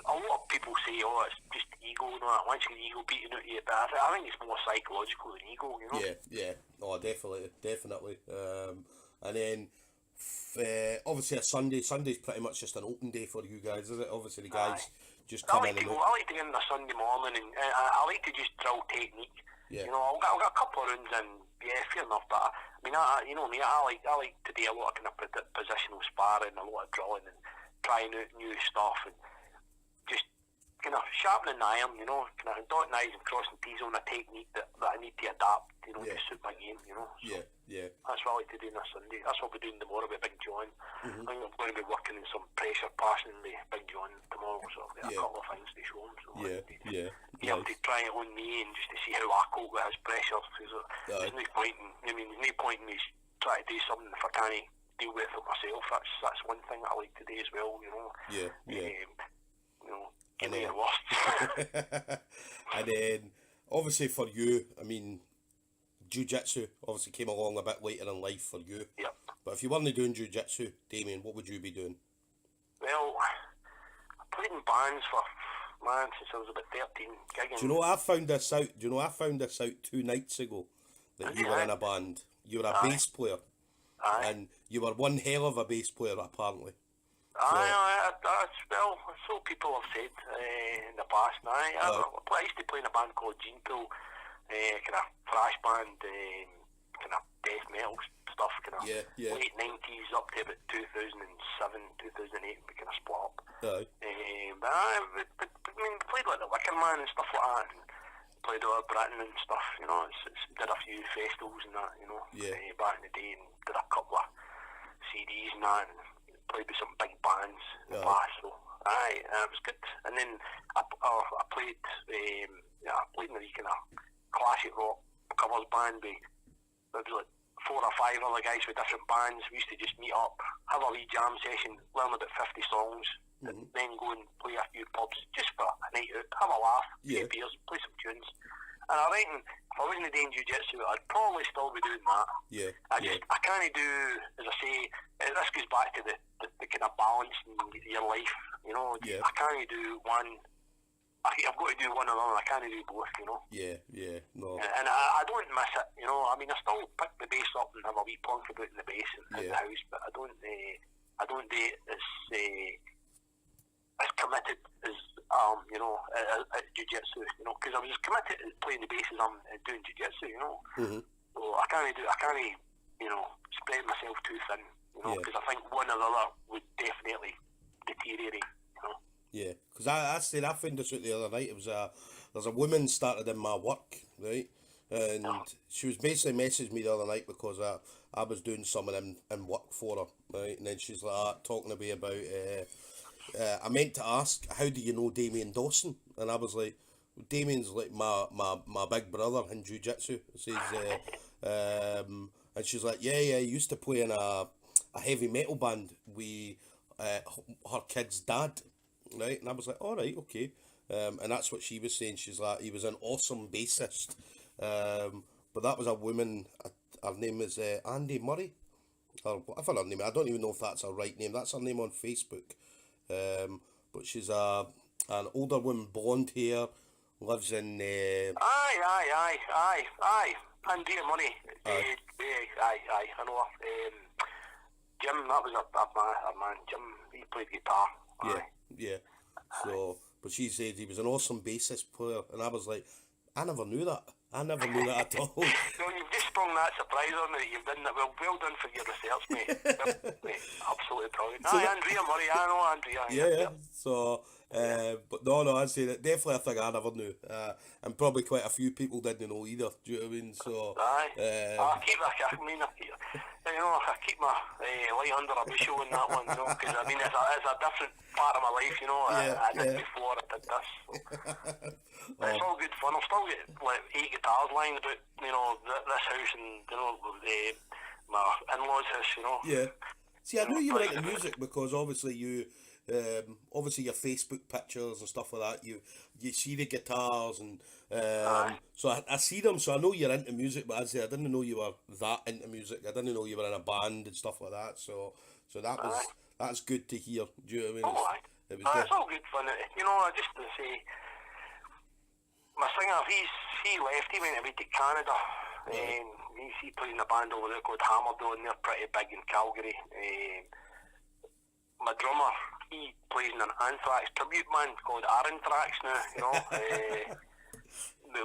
a lot of people say, oh, it's just ego and all that. Once you get ego beaten out of you, but I think it's more psychological than ego, you know. Yeah. Oh, definitely. And then obviously a Sunday. Sunday's pretty much just an open day for you guys, is it? Obviously the guys just come in. I like to get in on a Sunday morning, and I like to just drill technique. Yeah. You know, I've got a couple of runs in. Yeah, fair enough. But I mean, you know me. I like to do a lot of kind of positional sparring, a lot of drilling, and trying out new stuff, and just kind of sharpening the iron. You know, kind of dotting I's and crossing T's on a technique that I need to adapt. You know, to suit my game. You know. So yeah. That's what I like to do on a Sunday. That's what we're doing tomorrow with Big John. I think I'm going to be working in some pressure passing with Big John tomorrow, so I've got a couple of things to show him. So you have to try it on me and just to see how I cope with his pressure. There's no point in me trying to do something if I can't deal with it myself. That's one thing that I like to do as well. You know. You know, give me your worst. And then obviously for you, I mean, Jiu-Jitsu obviously came along a bit later in life for you. Yep. But if you weren't doing Jiu-Jitsu, Damien, what would you be doing? Well, I played in bands since I was about 13, gigging. Do you know I found this out 2 nights ago, that you were in a band. You were a bass player. And you were one hell of a bass player, apparently. Well, so people have said in the past. I used to play in a band called Gene Pool. Kind of thrash band, kind of death metal stuff, kind of late 90s up to about 2007, 2008, we kind of split up. But I mean, played like the Wicker Man and stuff like that, and played over Britain and stuff, you know. Did a few festivals and that, you know, back in the day, and did a couple of CDs and that, and played with some big bands in the past, so it was good. And then I played in the kind of classic rock covers band with there was like 4 or 5 other guys with different bands. We used to just meet up, have a wee jam session, learn about 50 songs, and then go and play a few pubs just for a night out, have a laugh, get beers, play some tunes. And I reckon if I wasn't doing jiu-jitsu, I'd probably still be doing that. I can't do, as I say, this goes back to the kind of balance in your life, you know. I can't do one I've got to do one or the other. I can't do both, you know. Yeah, no. And I don't miss it, you know. I mean, I still pick the bass up and have a wee plunk about in the bass in the house, but I don't do it as committed as you know, at jiu-jitsu, you know, because I was as committed to playing the bass as I'm doing jiu-jitsu, you know. Mm-hmm. So I can't, you know, spread myself too thin, you know, because I think one or the other would definitely deteriorate, you know. Yeah, because I found this out the other night. There's a woman started in my work, right, and she was basically messaging me the other night because I was doing something in work for her, right, and then she's like talking to me about I meant to ask, how do you know Damien Dawson? And I was like, Damien's like my big brother in jiu-jitsu. Says, and she's like, yeah, he used to play in a heavy metal band with her kid's dad, right? And I was like, all right, okay. And that's what she was saying. She's like, he was an awesome bassist. But that was a woman, her name is Andy Murray, or whatever her name is. I don't even know if that's her right name. That's her name on Facebook. But she's an older woman, blonde hair, lives in... Aye. Andrea Money. Aye, I know her. Jim, that was a man. Jim, he played guitar. Yeah. So, but she said he was an awesome bassist player, and I was like, I never knew that. I never knew that at all. No, you've just sprung that surprise on me that you've done that. Well done for your research, mate. Absolutely brilliant. So Andrea Murray, I know Andrea. Yeah. So, but no, I'd say that definitely a thing I never knew. And probably quite a few people didn't know either. Do you know what I mean? So, I keep my light under a bushel in that one, you know, because I mean it's a different part of my life, you know. I did before I did this. So. It's all good fun. I've still got like 8 guitars lying about, you know, this house and, you know, my in-laws' house, you know. Yeah. See, I knew you were into music because obviously you, obviously your Facebook pictures and stuff like that, you see the guitars and so I see them, so I know you're into music, but as I say, I didn't know you were that into music. I didn't know you were in a band and stuff like that, so that's good to hear. Do you know what I mean? It's all good fun. You know, just to say, my singer, he left, he went away to Canada, and he played in a band over there called Hammerdoe, and they're pretty big in Calgary. My drummer, he plays in an Anthrax tribute band called Aranthrax now, you know. The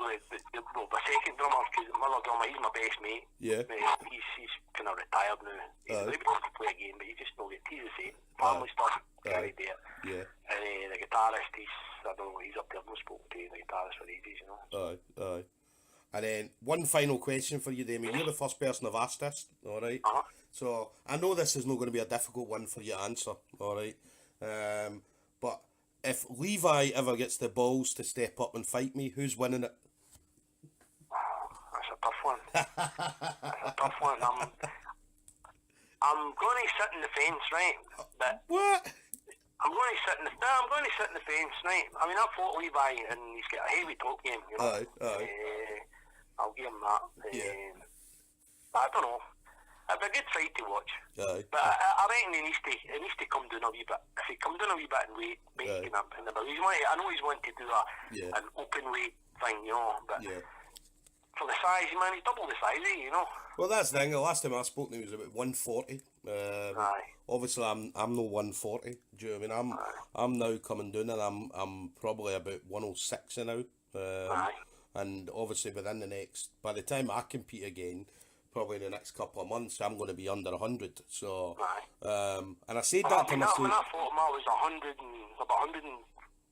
second drummer, because my other drummer, he's my best mate. Yeah. He's kind of retired now. Maybe wants to play again, but he just knows it. He's the same. Family stuff, carried there. Yeah. And the guitarist, I don't know, he's up there. I've not spoken to the guitarist for ages, you know. Aye. And then one final question for you, Damien. You're the first person I've asked this, all right? So I know this is not going to be a difficult one for you to answer, all right? But if Levi ever gets the balls to step up and fight me, who's winning it? That's a tough one. I'm going to sit in the fence, right? But what? I'm going to sit in the fence, right? I mean, I fought Levi and he's got a heavy top game, you know. Aye. I'll give him that. I don't know. It'd be a good fight to watch. Aye. But I reckon he needs to come down a wee bit. If he come down a wee bit in weight, maybe he can in the I know he's wanting to do an open weight thing, you know, but for the size, man, he's double the size, you know. Well, that's the thing. The last time I spoke to him, he was about 140. Obviously, I'm no 140. Do you know what I mean? I'm now coming down, and I'm probably about 106 now. And obviously, by the time I compete again, probably in the next couple of months, I'm going to be under 100. So, and I said that to myself. When I fought him, I was 102,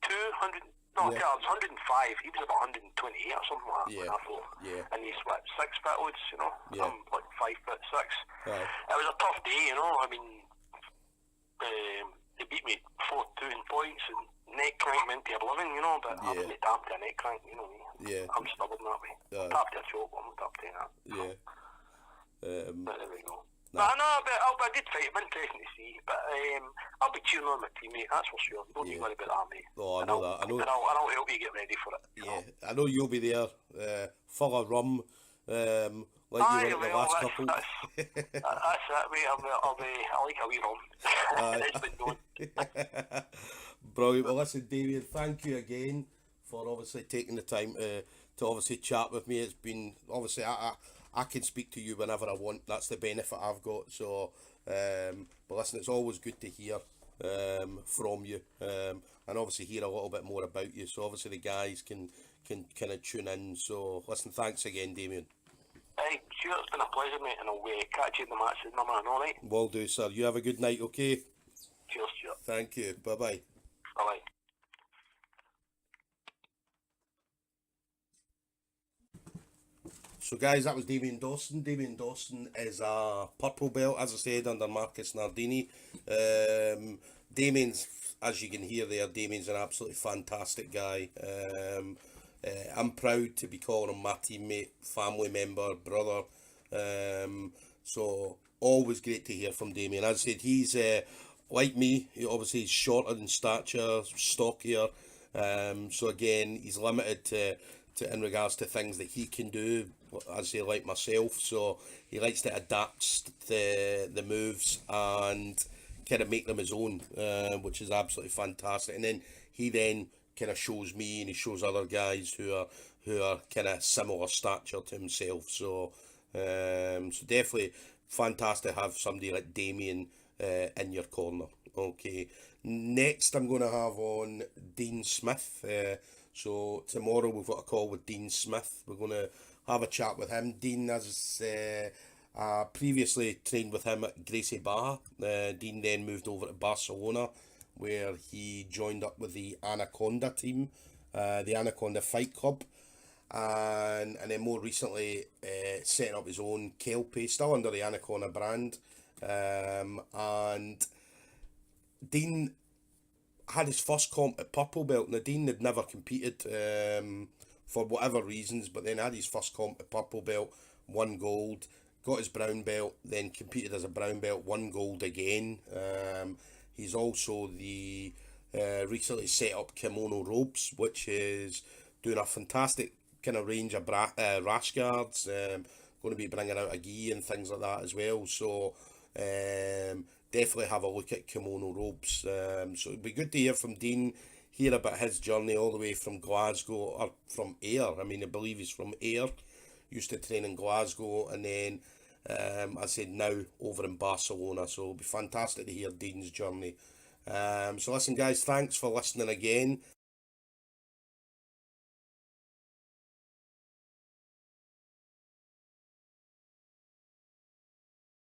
100. No, I was 105. He was about 128 or something like that when I fought. And he's what, 6 foot odds, you know. I'm like 5'6". It was a tough day, you know. I mean, they beat me 4-2 in points and neck crank me into oblivion, you know. But I wouldn't tap to a neck crank, you know me. I'm stubborn that way. Tap to a choke, I'm not tap to that. But there we go. But I'll be a good fight. It'll be interesting to see. But I'll be cheering on my teammate, that's for sure. Don't you worry about that, mate. Oh, I know that. And I'll help you get ready for it. You know? I know you'll be there, full of rum, like you were at the last couple. That's it, mate. I like a wee rum. It's been done. Brilliant. Well, listen, Damien, thank you again for obviously taking the time to obviously chat with me. It's been obviously I can speak to you whenever I want. That's the benefit I've got. So, but listen, it's always good to hear from you, and obviously hear a little bit more about you. So obviously the guys can kind of tune in. So listen, thanks again, Damien. Hey, sure, it's been a pleasure, mate, and I'll catch you in the matches, my man, alright? Will do, sir. You have a good night, okay? Cheers, sure. Thank you. Bye bye. Bye-bye. So guys, that was Damien Dawson. Damien Dawson is a purple belt, as I said, under Marcos Nardini. Damien's, as you can hear there, Damien's an absolutely fantastic guy. I'm proud to be calling him my teammate, family member, brother. So always great to hear from Damien. As I said, he's like me. Obviously, he's shorter in stature, stockier. So again, he's limited to in regards to things that he can do, as say like myself. So he likes to adapt the moves and kind of make them his own, which is absolutely fantastic. And then he kind of shows me and he shows other guys who are kind of similar stature to himself. So so definitely fantastic to have somebody like Damien in your corner. Okay, next I'm going to have on Dean Smith. So tomorrow we've got a call with Dean Smith. We're going to have a chat with him. Dean has previously trained with him at Gracie Barra. Dean then moved over to Barcelona, where he joined up with the Anaconda team, the Anaconda Fight Club, and then more recently setting up his own Kelpie, still under the Anaconda brand. And Dean had his first comp at purple belt. Now Dean had never competed for whatever reasons, but then had his first comp at purple belt, won gold, got his brown belt, then competed as a brown belt, won gold again. He's also the recently set up Kimono Ropes, which is doing a fantastic kind of range of rash guards. Going to be bringing out a gi and things like that as well. So definitely have a look at Kimono Ropes. So it'd be good to hear from Dean, hear about his journey all the way from Glasgow, or from Ayr. I mean, I believe he's from Ayr, used to train in Glasgow, and then I said now over in Barcelona. So it'll be fantastic to hear Dean's journey. So listen guys, thanks for listening again.